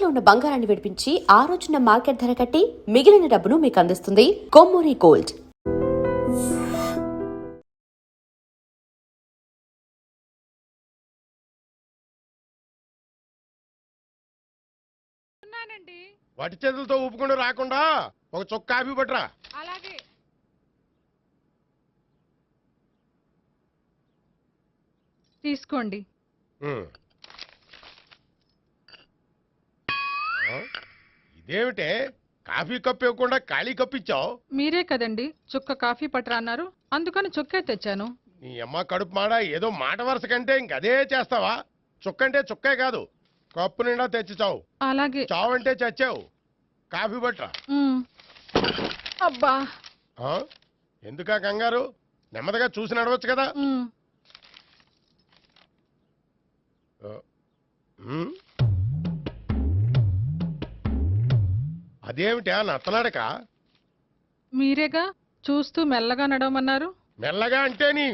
తాకట్టులో ఉన్న బంగారాన్ని విడిపించి ఆ రోజున మార్కెట్ ధర కట్టి మిగిలిన డబ్బును మీకు అందిస్తుంది కొమ్మూరి గోల్డ్. వటి చేతులతో ఊపుకుండా రాకుండా ఒక చొక్క కాఫీ పట్టరా. అలాగే. తీసుకోండి. ఇదేమిటే కాఫీ కప్పు ఇవ్వకుండా ఖాళీ కప్పు ఇచ్చావు? మీరే కదండి చుక్క కాఫీ పట్టరా అన్నారు, అందుకని చుక్కే తెచ్చాను. నీ అమ్మ కడుపు మాడ, ఏదో మాట వరుస కంటే ఇంకదే చేస్తావా? చుక్కంటే చుక్కే కాదు, కప్పు నిండా తెచ్చి చావు. అలాగే. చావు అంటే చచ్చావు. కాఫీ పట్టరా. అబ్బా, ఎందుకా కంగారు? నెమ్మదిగా చూసి నడవచ్చు కదా. అదేమిటా నత్తనాడక? మీరేగా చూస్తూ మెల్లగా నడవమన్నారు. మెల్లగా అంటే నీ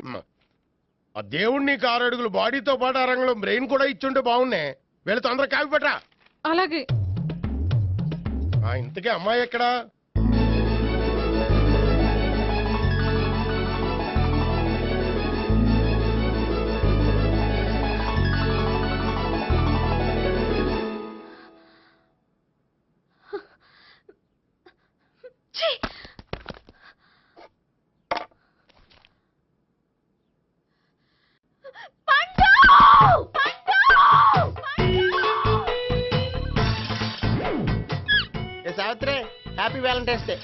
ఆ దేవుణ్ణి 6 అడుగులు బాడీతో పాటు ఆ రంగంలో బ్రెయిన్ కూడా ఇచ్చుంటే బాగున్నే. వీళ్ళు తొందరగా కాఫీ పట్టరా. అలాగే. ఇంతకీ అమ్మాయి ఎక్కడా? Savitri, happy Valentine's day.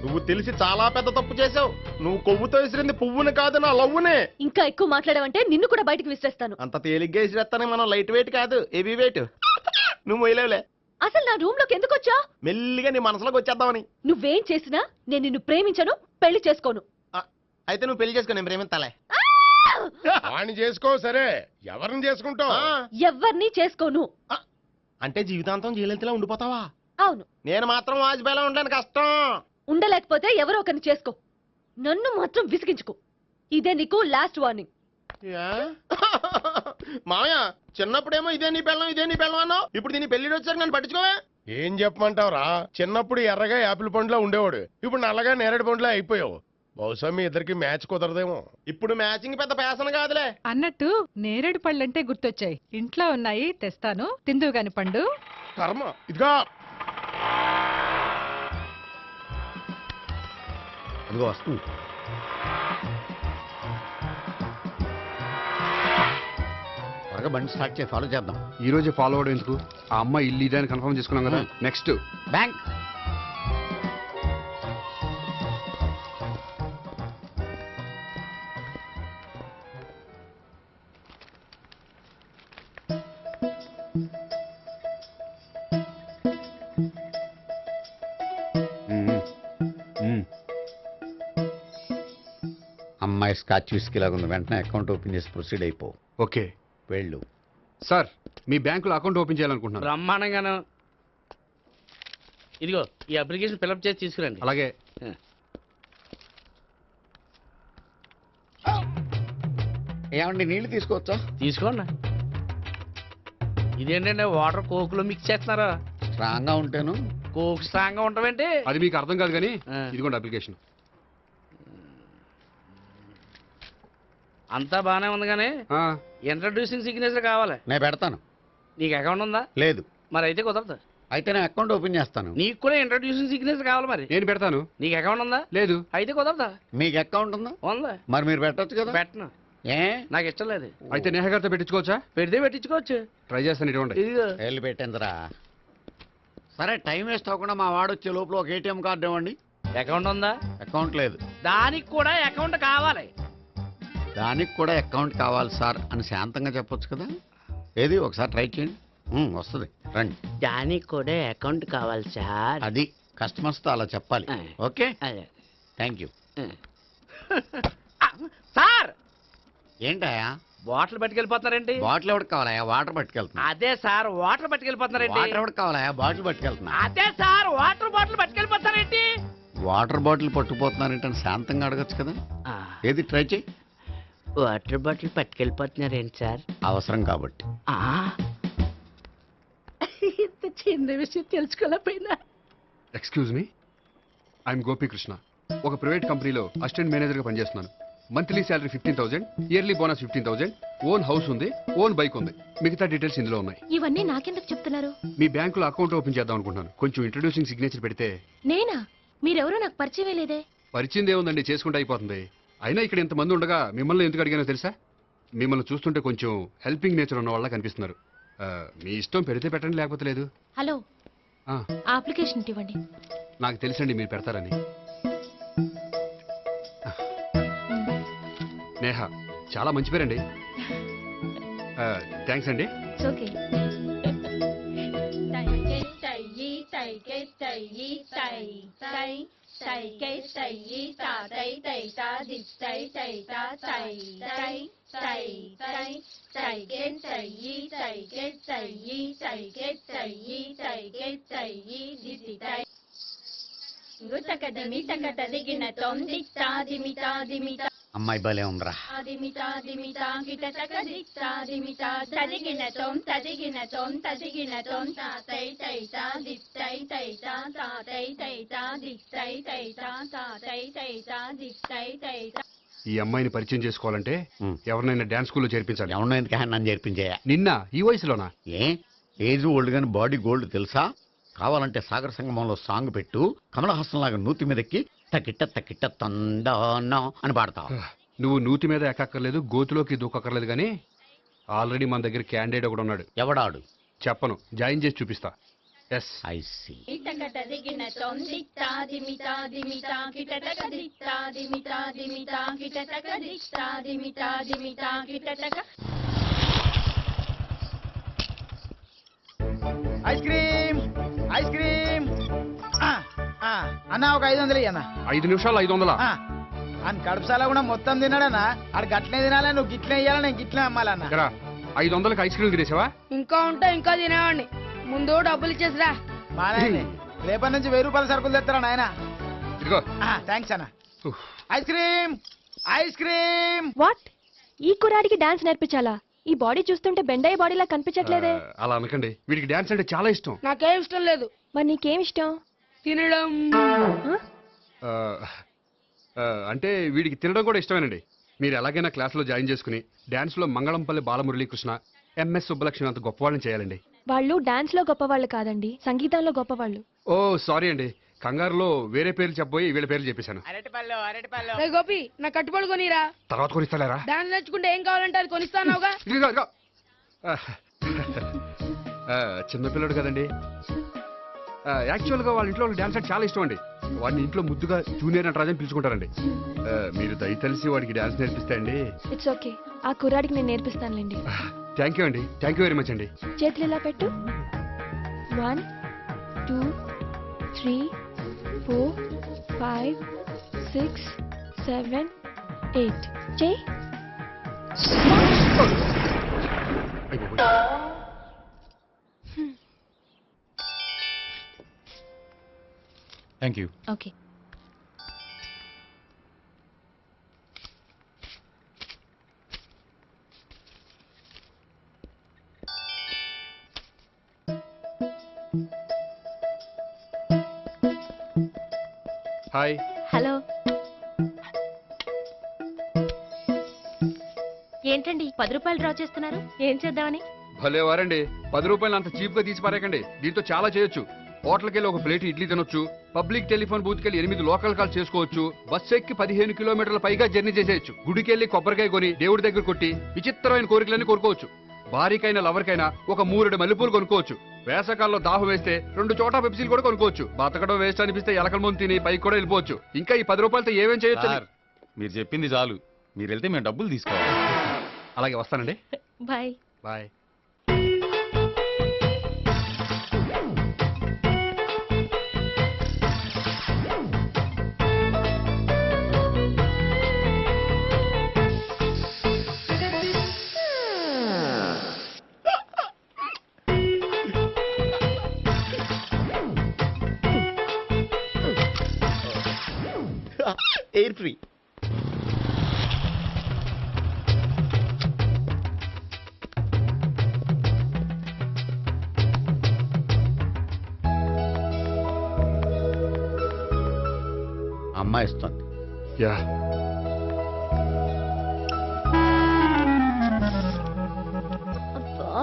నువ్వు తెలిసి చాలా పెద్ద తప్పు చేసావు. నువ్వు కొవ్వుతో విసిరింది పువ్వుని కాదు, నా లవ్వునే. ఇంకా ఎక్కువ మాట్లాడావంటే నిన్ను కూడా బయటికి విసిరేస్తాను. అంత తేలిగ్గా విసిరేస్తానే, మనం లైట్ వెయిట్ కాదు, హెవీ వెయిట్. నువ్వు మొయ్యలేవులే. అసలు నా రూమ్ లోకి ఎందుకు వచ్చా? మెల్లిగా నీ మనసులోకి వచ్చేద్దామని. నువ్వేం చేసినా నేను నిన్ను ప్రేమించను, పెళ్లి చేసుకోను. అయితే నువ్వు పెళ్లి చేసుకో, నేను ప్రేమిస్తాలే. వాణ్ణి చేసుకో సరే, ఎవరిని చేసుకుంటావు? ఎవరిని చేసుకోను. అంటే జీవితాంతం జయలలితలా ఉండిపోతావా? అవును. నేను మాత్రం వాజ్పేయిలా ఉండడానికి కష్టం. ఉండలేకపోతే ఎవరో ఒకరిని చేసుకో, నన్ను మాత్రం విసిగించుకో. ఇదే నీకు లాస్ట్ వార్నింగ్. మామయ్య, చిన్నప్పుడేమో ఇదే నీ పెళ్ళం అన్నావు, ఇప్పుడు దీని పెళ్లి వచ్చాక నన్ను పట్టించుకోవే. ఏం చెప్పమంటావురా? చిన్నప్పుడు ఎర్రగా యాపిల్ పండులో ఉండేవాడు, ఇప్పుడు నల్లగా నేరేడు పండులో అయిపోయావు. బహుశా మీ ఇద్దరికి మ్యాచ్ కుదరదేమో. ఇప్పుడు మ్యాచింగ్ పెద్ద ఫ్యాషన్ కాదులే. అన్నట్టు నేరేడు పళ్ళంటే గుర్తొచ్చాయి. ఇంట్లో ఉన్నాయి, తెస్తాను, తిందువు గాని పండు. కర్మ. ఇదిగా అదిగో వస్తుంది. త్వరగా బండి స్టార్ట్ చేసి ఫాలో చేద్దాం. ఈ రోజే ఫాలో అవడం ఎందుకు? ఆ అమ్మాయి ఇల్లు ఇదే అని కన్ఫర్మ్ చేసుకున్నాం కదా. Next bank. అమ్మాయి స్కాచ్ విస్కీ లాగా ఉంది. వెంటనే అకౌంట్ ఓపెన్ చేసి ప్రొసీడ్ అయిపో. ఓకే. వెళ్ళు. సార్, మీ బ్యాంకులో అకౌంట్ ఓపెన్ చేయాలనుకుంటున్నాను. బ్రహ్మాండంగాను. ఇదిగో ఈ అప్లికేషన్ ఫిల్అప్ చేసి తీసుకురండి. అలాగే. ఏమండి, నీళ్లు తీసుకోవచ్చా? తీసుకోండి. ఇదేంటంటే వాటర్ కోక్లో మిక్స్ చేస్తున్నారా? స్ట్రాంగ్ గా ఉంటాను. కోక్ స్ట్రాంగ్ గా ఉంటావేంటి? అది మీకు అర్థం కాదు కానీ ఇదిగోండి అప్లికేషన్. అంతా బానే ఉంది కానీ ఇంట్రడ్యూసింగ్ సిగ్నేచర్ కావాలి. నేను పెడతాను. నీకు అకౌంట్ ఉందా? లేదు. మరి అయితే కుదరదు. అయితే నేను అకౌంట్ ఓపెన్ చేస్తాను. నీకు కూడా ఇంట్రడ్యూసింగ్ సిగ్నేచర్ కావాలి. మరి నేను పెడతాను. నీకు అకౌంట్ ఉందా? లేదు. అయితే కుదరదా? మీకు అకౌంట్ ఉందా? ఉందా? మరి మీరు పెట్టొచ్చు కదా. పెట్టను. ఏ? నాకు ఇష్టం లేదు. అయితే నేహగారితో పెట్టించుకోవచ్చా? పెడితే పెట్టించుకోవచ్చు. ట్రై చేస్తాను. ఇటువంటి ఇదిగో వెళ్ళి పెట్టిందిరా. సరే, టైం వేస్ట్ అవ్వకుండా మా వాడు వచ్చే లోపల ఒక ఏటీఎం కార్డు ఇవ్వండి. అకౌంట్ ఉందా? అకౌంట్ లేదు. దానికి కూడా అకౌంట్ కావాలి. దానికి కూడా అకౌంట్ కావాలి సార్ అని శాంతంగా చెప్పొచ్చు కదా. ఏది ఒకసారి ట్రై చేయండి. వస్తుంది, రండి. దానికి కూడా అకౌంట్ కావాలి సార్. అది కస్టమర్స్తో అలా చెప్పాలి. Okay, thank you. సార్, ఏంటయా బాటిల్ పట్టుకెళ్ళిపోతున్నారేంటి? బాటిల్ ఎవరికి కావాలయా? వాటర్ పట్టుకెళ్తున్నా. అదే సార్, వాటర్ పట్టుకెళ్ళిపోతున్నారేంటి? వాటర్ ఎవరికి కావాలయా? బాటిల్ పట్టుకెళ్తున్నా. అదే సార్, వాటర్ బాటిల్ పట్టుకెళ్ళిపోతారేంటి? వాటర్ బాటిల్ పట్టుకుపోతున్నారేంటని శాంతంగా అడగచ్చు కదా. ఏది ట్రై చేయి. వాటర్ బాటిల్ పట్టుకెళ్ళిపోతున్నారేంటి సార్? అవసరం కాబట్టి. చిన్న విషయం తెలుసుకోలేకపోయినా. Excuse me, I'm Gopikrishna. ఒక ప్రైవేట్ కంపెనీలో అసిస్టెంట్ మేనేజర్గా పనిచేస్తున్నాను. Monthly salary 15,000, yearly bonus 15,000, own house ఉంది, ఓన్ బైక్ ఉంది. మిగతా డీటెయిల్స్ ఇందులో ఉన్నాయి. ఇవన్నీ నాకెందుకు చెప్తున్నారు? మీ బ్యాంకులో అకౌంట్ ఓపెన్ చేద్దాం అనుకుంటున్నాను. కొంచెం ఇంట్రడ్యూసింగ్ సిగ్నేచర్ పెడితే. నేనా? మీరెవరో నాకు పరిచయం లేదే. పరిచయం ఏముందండి, చేసుకుంటే అయిపోతుంది. అయినా ఇక్కడ ఇంతమంది ఉండగా మిమ్మల్ని ఎందుకు అడిగానో తెలుసా? మిమ్మల్ని చూస్తుంటే కొంచెం హెల్పింగ్ నేచర్ ఉన్న వాళ్ళ కనిపిస్తున్నారు. మీ ఇష్టం పెడితే పెట్టండి, లేకపోతే లేదు. హలో, ఆ, అప్లికేషన్ ఇవ్వండి. నాకు తెలుసండి మీరు పెడతారని. నేహ, చాలా మంచి పేరండి. థ్యాంక్స్ అండి. ఓకే. అమ్మాయి భలే ఉందిరా. ఈ అమ్మాయిని పరిచయం చేసుకోవాలంటే ఎవరినైనా డాన్స్ స్కూల్లో చేర్పించాలి. ఎవరినో ఎందుకు నన్ను చేర్పించాయా? నిన్న ఈ వయసులోనా? ఏజ్ ఓల్డ్ గాని బాడీ గోల్డ్ తెలుసా? కావాలంటే సాగర సంగమంలో సాంగ్ పెట్టు, కమలహాసంలాగా నూతి మీదకి తకిట్ట తకిట్ట తందానా అని పాడతావు. నువ్వు నూతి మీద ఎక్కక్కర్లేదు, గోతులోకి దూకక్కర్లేదు, కానీ ఆల్రెడీ మన దగ్గర క్యాండిడేట్ ఒకడు ఉన్నాడు. ఎవడాడు? చెప్పను, జాయిన్ చేసి చూపిస్తా. Yes, I see. Ice cream, ice cream. అన్న ఒక 500 అన్న. 5 నిమిషాలు 500. అని కడుపుసాల కూడా మొత్తం తిన్నాడన్నా. ఆడు గట్లనే తినాలి, నువ్వు గిట్లనే ఇయ్యాలి, నేను గిట్లనే అమ్మాలన్న. 500కి ఐస్ క్రీమ్ తినేసావా? ఇంకా ఉంటే ఇంకా తినేవాడిని. ముందు డబ్బులు ఇచ్చేసిరా. మా నాయనే రేపటి నుంచి 1000 రూపాయల సరుకులు తెస్తారా నాయన? ఇదిగో. థ్యాంక్స్ అన్న. Ice cream, ice cream. What? ఈ కుర్రాడికి డాన్స్ నేర్పించాలా? ఈ బాడీ చూస్తుంటే బెండయ్య బాడీలా కనిపించట్లేదే. అలా అనకండి, వీడికి డాన్స్ అంటే చాలా ఇష్టం. నాకేం ఇష్టం లేదు. మరి నీకేం ఇష్టం? తినడం. ఆ, అంటే వీడికి తినడం కూడా ఇష్టమేనండి. మీరు ఎలాగైనా క్లాస్లో జాయిన్ చేసుకుని డాన్స్లో మంగళంపల్లి బాలమురళీకృష్ణ, ఎంఎస్ సుబ్బలక్ష్మి అంత గొప్పవాళ్ళని చేయాలండి. వాళ్ళు డాన్స్ లో గొప్పవాళ్ళు కాదండి, సంగీతంలో గొప్పవాళ్ళు. ఓ సారీ అండి, కంగారులో వేరే పేర్లు చెప్పబోయి వీళ్ళ పేర్లు చెప్పేశాను. అరటిపళ్ళు, అరటిపళ్ళు. రే గోపి, నా కట్టుబడి కొనిరా. తర్వాత కొనిస్తారా? డాన్స్ నేర్చుకుంటే ఏం కావాలంటే అది కొనిస్తానావుగా. ఇదిగో, ఇదిగో. చిన్నపిల్లడు కదండి. యాక్చువల్గా వాళ్ళ ఇంట్లో డాన్స్ అంటే చాలా ఇష్టం అండి. వాడిని ఇంట్లో ముద్దుగా జూనియర్ నటరాజన్ పిలుచుకుంటారండి. మీరు దయతలిసి వాడికి డాన్స్ నేర్పిస్తే అండి. ఇట్స్ ఓకే, ఆ కుర్రాడికి నేను నేర్పిస్తానులేండి. థ్యాంక్ యూ అండి, థ్యాంక్ యూ వెరీ మచ్ అండి. చేతులు ఇలా పెట్టు. 1 2 3 4 5 6 7 8 చేయి. Thank you. Okay. Hi. Hello. ఏంటండి 10 రూపాయలు డ్రా చేస్తున్నారు? ఏం చేద్దామని? భలే వారండి, 10 రూపాయలు అంత చీప్ గా తీసి పారేకండి. దీంతో చాలా చేయొచ్చు. హోటల్కి వెళ్ళి ఒక ప్లేట్ ఇడ్లీ తినొచ్చు, పబ్లిక్ టెలిఫోన్ బూత్కి వెళ్ళి 8 లోకల్ కాల్ చేసుకోవచ్చు, బస్సు ఎక్కి 15 కిలోమీటర్ల పైగా జర్నీ చేసేయచ్చు, గుడికి వెళ్ళి కొబ్బరికాయ కొని దేవుడి దగ్గర కొట్టి విచిత్రమైన కోరికలన్నీ కోరుకోవచ్చు, భారీకైనా లవర్కైనా ఒక 3 మల్లెపూలు కొనుక్కోవచ్చు, వేసకాల్లో దాహం వేస్తే 2 చోటా పెప్సీలు కూడా కొనుక్కోవచ్చు, బతకడం వేస్ట్ అనిపిస్తే ఎలకల ముందు తిని పైకి కూడా వెళ్ళిపోవచ్చు. ఇంకా ఈ 10 రూపాయలతో ఏమేం చేయొచ్చు? మీరు చెప్పింది చాలు, మీరు వెళ్తే మేము డబ్బులు తీసుకోవాలి. అలాగే వస్తానండి. బాయ్. బాయ్. Air free. అమ్మాయి ఇస్తుంది. యా అబ్బా.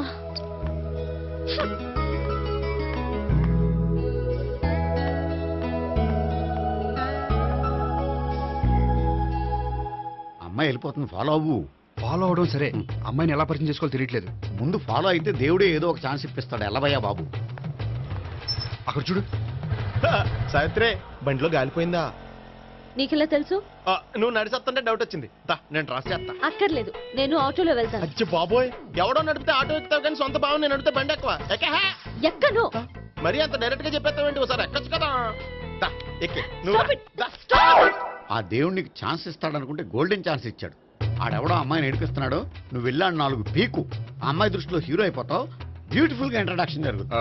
అమ్మాయి వెళ్ళిపోతుంది, ఫాలో అవ్వు. ఫాలో అవడం సరే, అమ్మాయిని ఎలా పరిచయం చేసుకోవాలో తెలియట్లేదు. ముందు ఫాలో అయితే దేవుడే ఏదో ఒక ఛాన్స్ ఇప్పిస్తాడు. ఎల్లవయ్యా బాబు. అక్కడ చూడు. సావిత్రి బండిలో గాలిపోయిందా? నీకెలా తెలుసు? నువ్వు నడిచేస్తుంటే డౌట్ వచ్చింది. నేను రాసి చేస్తా. అక్కర్లేదు, నేను ఆటోలో వెళ్తాను. అచ్చి బాబోయ్, ఎవడో నడిపితే ఆటో ఎక్కుతావు కానీ సొంత భావం నేను నడిపితే బండి ఎక్కువ. ఎక్కను. మరి అంత డైరెక్ట్ గా చెప్పేస్తావేంటి? ఒకసారి ఎక్కొచ్చు కదా. దా, ఎక్కే. నువ్వు Stop it. దా. ఆ దేవుడికి ఛాన్స్ ఇస్తాడనుకుంటే గోల్డెన్ ఛాన్స్ ఇచ్చాడు. ఆడెవడో అమ్మాయిని ఏడిపిస్తున్నాడు, నువ్వు వెళ్ళాడు 4 పీకు. ఆ అమ్మాయి దృష్టిలో హీరో అయిపోతావు. బ్యూటిఫుల్ గా ఇంట్రడక్షన్ జరుగుతుంది.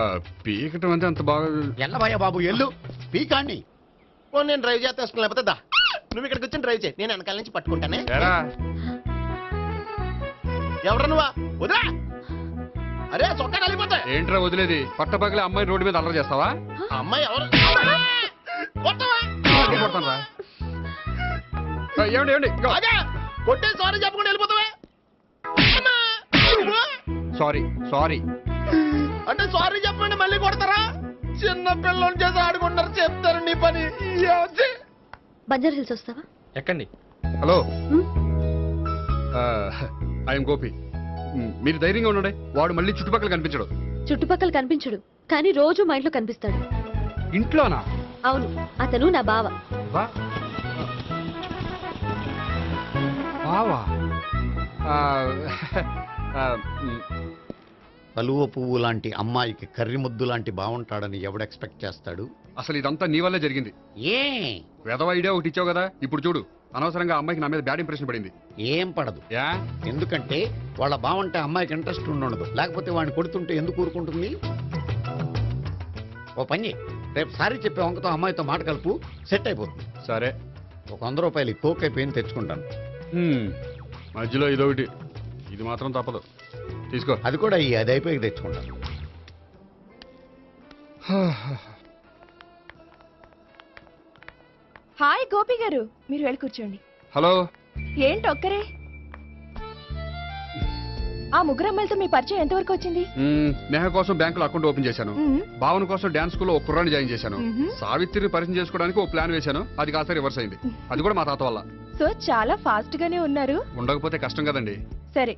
పీకటం అంటే అంత బాగా. ఎల్లవయ్యా బాబు, ఎల్లు పీకాన్ని. ఓ నేను డ్రైవ్ చేస్తాను, లేకపోతే దా నువ్వు ఇక్కడికి వచ్చి డ్రైవ్ చేయి, నేను వెనకాల నుంచి పట్టుకుంటానే. ఎరా ఎవరు నువ్వా? వదిలా. అరే చొక్కా కలిపోతా. ఏంట్రా వదిలేది? పట్టపగలే అమ్మాయి రోడ్డు మీద అల్లరి చేస్తావా? ఆ అమ్మాయి ఎవరు? కొట్టవా? కొడతాను రా. ఏమండి ఏమండి అదే కొట్టే సారీ చెప్పకుండా వెళ్ళిపోతావా? Sorry sorry. అంటే సారీ చెప్పండి మళ్ళీ కొడతారా? చిన్న పిల్లలు చేసి ఆడుకుంటారు, చెప్తారు నీ పని. బంజారా హిల్స్ వస్తావా? ఎక్కండి. Hello, I'm Gopi. మీరు ధైర్యంగా ఉండండి. వాడు మళ్ళీ చుట్టుపక్కల కనిపించడు. చుట్టుపక్కల కనిపించడు, కానీ రోజు మా ఇంట్లో కనిపిస్తాడు. ఇంట్లోనా? అవును, అతను నా బావ. బావా? కలువ పువ్వు లాంటి అమ్మాయికి కర్రి ముద్దు లాంటి బాగుంటాడని ఎవడు ఎక్స్పెక్ట్ చేస్తాడు? అసలు ఇదంతా నీ వల్లే జరిగింది. ఏ వెధవ ఐడియా ఒకటి ఇచ్చావు కదా, ఇప్పుడు చూడు. అనవసరంగా అమ్మాయికి నా మీద బ్యాడ్ ఇంప్రెషన్ పడింది. ఏం పడదు. యా? ఎందుకంటే వాళ్ళ బాగుంటే అమ్మాయికి ఇంట్రెస్ట్ ఉండదు. లేకపోతే వాడిని కొడుతుంటే ఎందుకు ఊరుకుంటుంది? ఓ పని, రేపు సారీ చెప్పే వంకతో అమ్మాయితో మాట కలుపు, సెట్ అయిపోతుంది. సరే. ఒక 100 రూపాయలు కోక్ అయిపోయింది, తెచ్చుకుంటాను. మధ్యలో ఇదొకటి, ఇది మాత్రం తప్పదు. తీసుకో. అది కూడా అది అయిపోయి తెచ్చుకుంటాను. హాయ్ గోపి గారు, మీరు వెళ్ళి కూర్చోండి. హలో. ఏంటి ఒక్కరే? ఆ ముగ్గురు అమ్మాయిలతో మీ పరిచయం ఎంతవరకు వచ్చింది? నేహ కోసం బ్యాంకులో అకౌంట్ ఓపెన్ చేశాను. భావన కోసం డాన్స్ స్కూల్లో ఒక కుర్రాన్ని జాయిన్ చేశాను. సావిత్రిని పరిచయం చేసుకోవడానికి ఒక ప్లాన్ వేశాను, అది కాస్త రివర్స్ అయింది. అది కూడా మా తాత వల్ల. సో చాలా ఫాస్ట్ గానే ఉన్నారు. ఉండకపోతే కష్టం కదండి. సరే,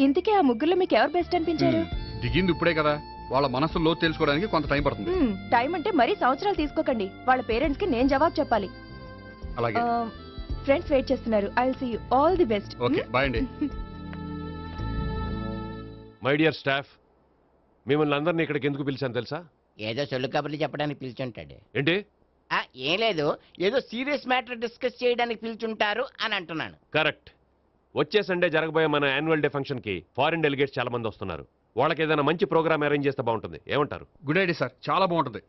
ఇంతకీ ఆ ముగ్గురులో మీకు ఎవరు బెస్ట్ అనిపించారు? దిగింది ఇప్పుడే కదా, వాళ్ళ మనసు లోతు తెలుసుకోవడానికి కొంత టైం పడుతుంది. టైం అంటే మరీ సంవత్సరాలు తీసుకోకండి. వాళ్ళ పేరెంట్స్ కి నేను జవాబు చెప్పాలి. అలాగే. ఫ్రెండ్స్ వెయిట్ చేస్తున్నారు. I will see you. All the best. Okay, bye అండి. మై డియర్ స్టాఫ్, మిమ్మల్ని అందరినీ ఇక్కడికి ఎందుకు పిలిచాను తెలుసా? ఏదో సొల్లు కబుర్లు చెప్పడానికి పిలిచుంటాడు. ఏంటి? ఏం లేదు, ఏదో సీరియస్ మ్యాటర్ డిస్కస్ చేయడానికి పిలిచుంటారు అని అంటున్నాను. కరెక్ట్. వచ్చే సండే జరగబోయే మన యాన్యువల్ డే ఫంక్షన్ కి ఫారిన్ డెలిగేట్స్ చాలా మంది వస్తున్నారు. వాళ్ళకి ఏదైనా మంచి ప్రోగ్రామ్ అరేంజ్ చేస్తే బాగుంటుంది. ఏమంటారు? గుడ్ ఐడియా సార్, చాలా బాగుంటుంది.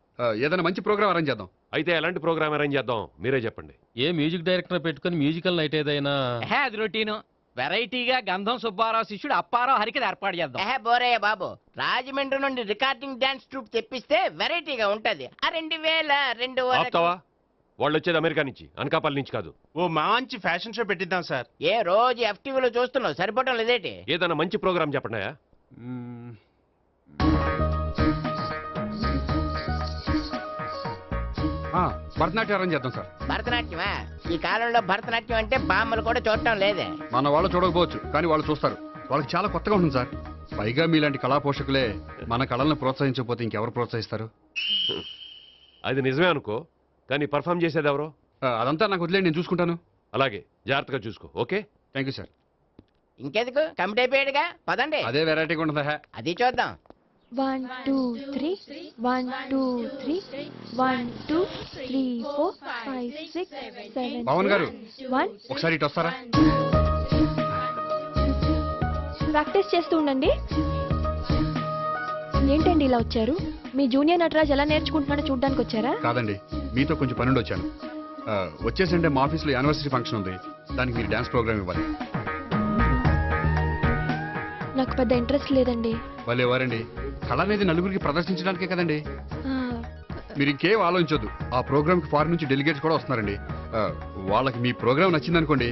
ఏదైనా మంచి ప్రోగ్రామ్ అరేంజ్ చేద్దాం. అయితే ఎలాంటి ప్రోగ్రామ్ అరేంజ్ చేద్దాం మీరే చెప్పండి. ఏ మ్యూజిక్ డైరెక్టర్ పెట్టుకుని మ్యూజికల్ నైట్ ఏదైనా? అది రొటీను. వెరైటీగా గంధం సుబ్బారావు శిష్యుడు అప్పారావు హరికి ఏర్పాటు చేద్దాం. బోరయ్య బాబు, రాజమండ్రి నుండి రికార్డింగ్ డాన్స్ ట్రూప్ తెప్పిస్తే వెరైటీగా ఉంటది. 2002 ఆపుతావా? వాళ్ళు వచ్చేది అమెరికా నుంచి, అనకాపల్లి నుంచి కాదు. ఓ మంచి ఫ్యాషన్ షో పెట్టిద్దాం సార్. ఏ రోజు FTVలో చూస్తున్నావు, సరిపోవటం లేదేటి? ఏదైనా మంచి ప్రోగ్రామ్ చెప్పండి. భరతనాట్యం అరేంజ్ చేద్దాం సార్. భరతనాట్యమా? ఈ కాలంలో భరతనాట్యం అంటే బామ్మలు కూడా చూడటం లేదే. మన వాళ్ళు చూడకపోవచ్చు, కానీ వాళ్ళు చూస్తారు. వాళ్ళకి చాలా కొత్తగా ఉంటుంది సార్. పైగా మీలాంటి కళా పోషకులే మన కళలను ప్రోత్సహించకపోతే ఇంకెవరు ప్రోత్సహిస్తారు? అది నిజమే అనుకో, కానీ పర్ఫామ్ చేసేది ఎవరో? అదంతా నాకు వదిలేండి, నేను చూసుకుంటాను. అలాగే, జాగ్రత్తగా చూసుకో. Okay, thank you sir. ఇంకెందుకు, కమిటీ అయిపోయాడుగా, పదండి. అదే వెరైటీగా ఉంటుందా? అది చూద్దాం. 1 2 3 1 2 3 1 2 3 4 5 6 7 పవన్ గారు, 1 ఒకసారి ఇటు వస్తారా? ప్రాక్టీస్ చేస్తూ ఉండండి. ఏంటండి ఇలా వచ్చారు? మీ జూనియర్ నటరాజ్ ఎలా నేర్చుకుంటున్నాడో చూడడానికి వచ్చారా? కాదండి, మీతో కొంచెం పనుండి వచ్చాను. వచ్చేసంటే మా ఆఫీస్లో యానివర్సరీ ఫంక్షన్ ఉంది, దానికి మీరు డాన్స్ ప్రోగ్రామ్ ఇవ్వాలి. నాకు పెద్ద ఇంట్రెస్ట్ లేదండి. వాళ్ళు ఎవరండి? కళ అనేది నలుగురికి ప్రదర్శించడానికే కదండి. మీరు ఇంకేం ఆలోచించొద్దు. ఆ ప్రోగ్రామ్ కి ఫారిన్ నుంచి డెలిగేట్స్ కూడా వస్తున్నారండి. వాళ్ళకి మీ ప్రోగ్రామ్ నచ్చిందనుకోండి,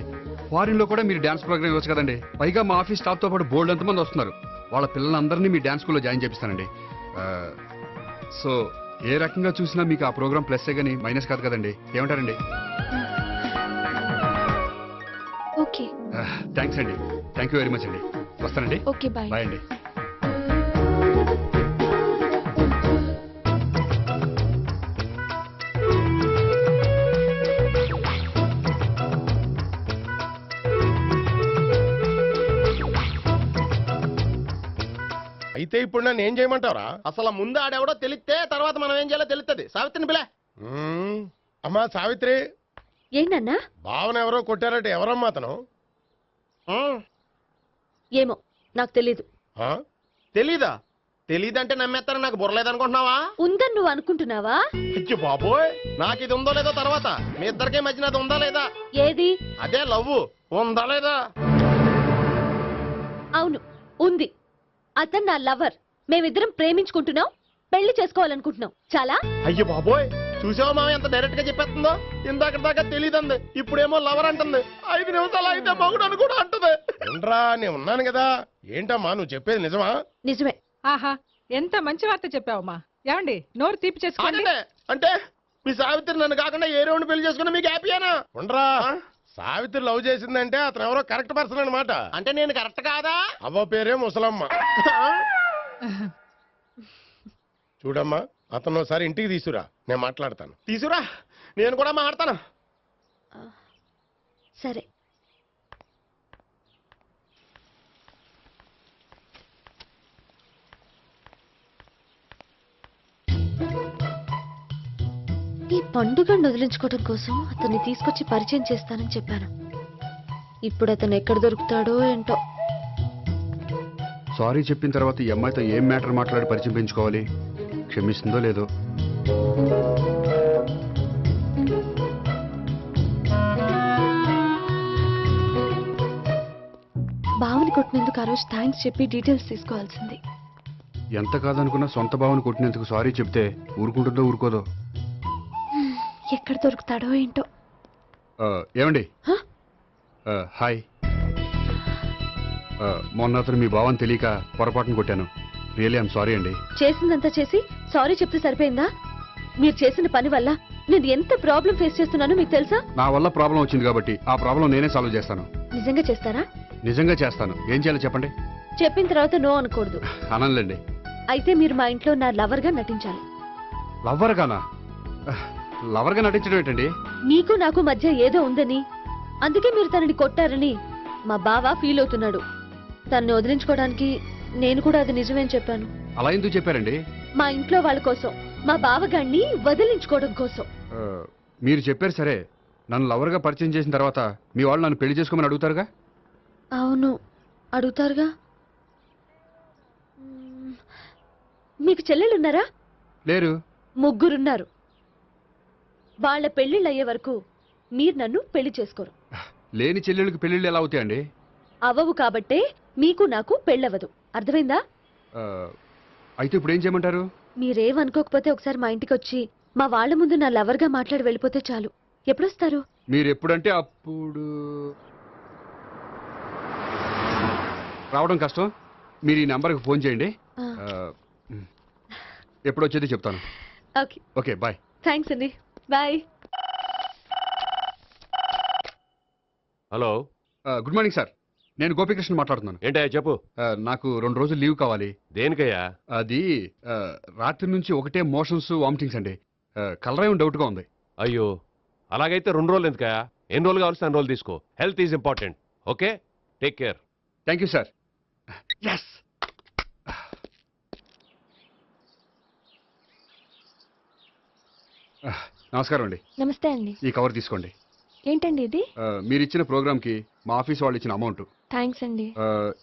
ఫారిన్ లో కూడా మీరు డాన్స్ ప్రోగ్రామ్ ఇవ్వచ్చు కదండి. పైగా మా ఆఫీస్ స్టాఫ్ తో పాటు బోల్డ్ ఎంతమంది వస్తున్నారు. వాళ్ళ పిల్లలందరినీ మీ డాన్స్ స్కూల్లో జాయిన్ చేపిస్తానండి. సో ఏ రకంగా చూసినా మీకు ఆ ప్రోగ్రామ్ ప్లస్సే కానీ మైనస్ కాదు కదండి. ఏమంటారండి? ఓకే. థ్యాంక్స్ అండి. థ్యాంక్ యూ వెరీ మచ్ అండి. వస్తానండి. Okay, bye. బాయ్ అండి. అయితే ఇప్పుడు నన్ను ఏం చేయమంటావురా? అసలు ముందు ఆడెవడో తెలిస్తే తర్వాత మనం ఏం చేయాలో తెలుస్తుంది. సావిత్రిని పిల్ల. అమ్మా సావిత్రి, ఏంటన్నా? భావన ఎవరో కొట్టారట, ఎవరమ్మా అతను? ఏమో నాకు తెలీదు. తెలీదా? తెలీదంటే నమ్మేస్తారని నాకు బుర్రలేదనుకుంటున్నావా? ఉందని నువ్వు అనుకుంటున్నావా? అయ్యో బాబోయ్, నాకు ఇది ఉందో లేదో తర్వాత. మీ ఇద్దరికే మధ్యన అది ఉందా లేదా? ఏది? అదే లవ్ ఉందా లేదా? అవును, ఉంది. అతను నా లవర్. మేమిద్దరం ప్రేమించుకుంటున్నాం, పెళ్లి చేసుకోవాలనుకుంటున్నాం. చాలా. అయ్యో బాబోయ్, చూసావా మామ ఎంత డైరెక్ట్ గా చెప్పేస్తుందో? ఇందాక దాకా తెలీదంది, ఇప్పుడేమో లవర్ అంటుంది. 5 నిమిషాలు అయితే మగుడు అని కూడా అంటుంది. ఏంట్రా, నేను ఉన్నాను కదా. ఏంటమ్మా నువ్వు చెప్పేది నిజమా? నిజమే. ఆహా, ఎంత మంచి వార్త చెప్పావమ్మా. ఏమండి, నోరు తీపి చేసుకోండి. అంటే మీ సావిత్రి నన్ను కాకుండా ఏ రౌండ్ పెళ్లి చేసుకున్నా మీకు హ్యాపీయేనా? ఉండరా, సావిత్రి లవ్ చేసిందంటే అతను ఎవరో కరెక్ట్ పర్సన్ అనమాట. అంటే నేను కరెక్ట్ కాదా? అవ్వ పేరే ముసలమ్మ. చూడమ్మా, అతను ఒకసారి ఇంటికి తీసుకురా, నేను మాట్లాడతాను. తీసురా, నేను కూడా మాట్లాడతాను. సరే. ఈ పండుగను వదిలించుకోవడం కోసం అతన్ని తీసుకొచ్చి పరిచయం చేస్తానని చెప్పాను. ఇప్పుడు అతను ఎక్కడ దొరుకుతాడో ఏంటో. సారీ చెప్పిన తర్వాత ఈ అమ్మాయితో ఏం మ్యాటర్ మాట్లాడి పరిచయం పెంచుకోవాలి? క్షమిస్తుందో లేదో. బావని కొట్టినందుకు ఆ రోజు థ్యాంక్స్ చెప్పి డీటెయిల్స్ తీసుకోవాల్సింది. ఎంత కాదనుకున్నా సొంత భావన కొట్టినందుకు సారీ చెప్తే ఊరుకుంటుందో ఊరుకోదో. ఎక్కడ దొరుకుతాడో ఏంటో. ఏమండి? హాయ్. మొన్న అతను మీ భావని తెలియక పొరపాటును కొట్టాను. రియల్లీ ఐఎమ్ సారీ అండి. చేసిందంతా చేసి సారీ చెప్తే సరిపోయిందా? మీరు చేసిన పని వల్ల నేను ఎంత ప్రాబ్లం ఫేస్ చేస్తున్నానో మీకు తెలుసా? నా వల్ల ప్రాబ్లం వచ్చింది కాబట్టి ఆ ప్రాబ్లం నేనే సాల్వ్ చేస్తాను. నిజంగా చేస్తారా? నిజంగా చేస్తాను. ఏం చేయాలో చెప్పండి. చెప్పిన తర్వాత నో అనకూడదు. అనంలేండి. అయితే మీరు మా ఇంట్లో నా లవర్ గా నటించాలి. లవ్వర్ గానా? లవర్ గా నటించడం ఏంటండి? మీకు నాకు మధ్య ఏదో ఉందని, అందుకే మీరు తనని కొట్టారని మా బావ ఫీల్ అవుతున్నాడు. తనని వదిలించుకోవడానికి నేను కూడా అది నిజమేని చెప్పాను. అలా ఎందుకు చెప్పారండి? మా ఇంట్లో వాళ్ళ కోసం, మా బావగాన్ని వదిలించుకోవడం కోసం. మీరు చెప్పారు సరే, నన్ను లవర్ గా పరిచయం చేసిన తర్వాత మీ వాళ్ళు నన్ను పెళ్లి చేసుకోమని అడుగుతారుగా? అవును, అడుగుతారుగా. మీకు చెల్లెలున్నారా? లేరు. ముగ్గురున్నారు. వాళ్ళ పెళ్లిళ్ళు అయ్యే వరకు మీరు నన్ను పెళ్లి చేసుకోరు. లేని చెల్లెళ్ళకి పెళ్లిళ్ళు ఎలా అవుతాయండి? అవ్వవు కాబట్టే మీకు నాకు పెళ్ళవదు. అర్థమైందా? అయితే ఇప్పుడు ఏం చేయమంటారు? మీరేమనుకోకపోతే ఒకసారి మా ఇంటికి వచ్చి మా వాళ్ళ ముందు నా లవర్గా మాట్లాడి వెళ్ళిపోతే చాలు. ఎప్పుడొస్తారు? మీరు ఎప్పుడంటే అప్పుడు. రావడం కష్టం. మీరు ఈ నెంబర్కి ఫోన్ చేయండి. ఎప్పుడు వచ్చేది చెప్తాను. ఓకే. Okay, bye. థ్యాంక్స్ అండి. Bye. Hello, good morning sir. నేను గోపికృష్ణ మాట్లాడుతున్నాను. ఏంటయ్యా చెప్పు. నాకు 2 రోజులు లీవ్ కావాలి. దేనికయ్యా? అది రాత్రి నుంచి ఒకటే మోషన్స్, వామిటింగ్స్ అండి. కలరేం డౌట్గా ఉంది. అయ్యో, అలాగైతే 2 రోజులు ఎందుకయ్యా? ఎన్ని రోజులు కావాల్సిన 2 రోజులు తీసుకో. Health is important. Okay, take care. Thank you sir. Yes. నమస్కారం అండి. నమస్తే అండి. ఈ కవర్ తీసుకోండి. ఏంటండి ఇది? మీరు ఇచ్చిన ప్రోగ్రామ్కి మా ఆఫీస్ వాళ్ళు ఇచ్చిన అమౌంట్. థ్యాంక్స్ అండి.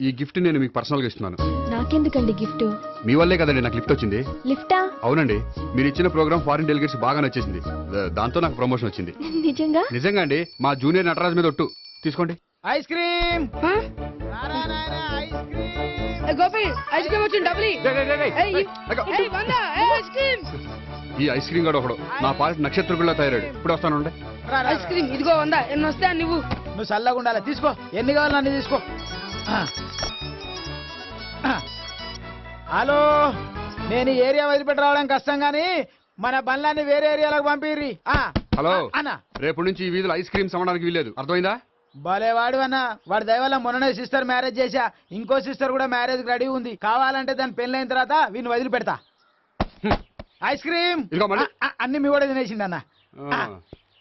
ఈ గిఫ్ట్ నేను మీకు పర్సనల్గా ఇస్తున్నాను. నాకెందుకండి గిఫ్ట్? మీ వల్లే కదండి నాకు లిఫ్ట్ వచ్చింది. లిఫ్టా? అవునండి, మీరు ఇచ్చిన ప్రోగ్రామ్ ఫారిన్ డెలిగేట్స్ బాగా నచ్చేసింది. దాంతో నాకు ప్రమోషన్ వచ్చింది. నిజంగా? నిజంగా అండి. మా జూనియర్ నటరాజ్ మీద ఒట్టు. తీసుకోండి. Ice cream. Gopi, ice cream వచ్చింది. డబ్బులు ఏయ్, ఏయ్, ఏయ్, ఏయ్, ఐస్ క్రీమ్. ఈ ఐస్ క్రీమ్ గడు ఒకడు నా పాలిట నక్షత్రకుల్లా తయారాడు. ఇప్పుడు వస్తాను. ఐస్ క్రీమ్ ఇదిగో 100 ఎన్ని వస్తాయి నువ్వు. నువ్వు చల్లగా ఉండాలి, తీసుకో, ఎన్ని కావాలి అన్ని తీసుకో. ఆ. ఆ. హలో, నేను ఈ ఏరియా వదిలిపెట్టి రావడం కష్టం గానీ మన బండ్లన్నీ వేరే ఏరియాలకు పంపిర్రి. హలో, అన్న రేపు నుంచి ఈ వీధిలో ఐస్ క్రీమ్స్ అమ్మడానికి వీల్లేదు, అర్థమైందా? భలే వాడు అన్న, వాడి దయ వల్ల మొన్ననే సిస్టర్ మ్యారేజ్ చేశా, ఇంకో సిస్టర్ కూడా మ్యారేజ్ రెడీ ఉంది. కావాలంటే దాని పెళ్ళైన తర్వాత వీడిని వదిలిపెడతా. ఐస్ క్రీమ్ ఇదిగో మళ్ళీ. అన్ని మీ కూడా తినేసిండి అన్న.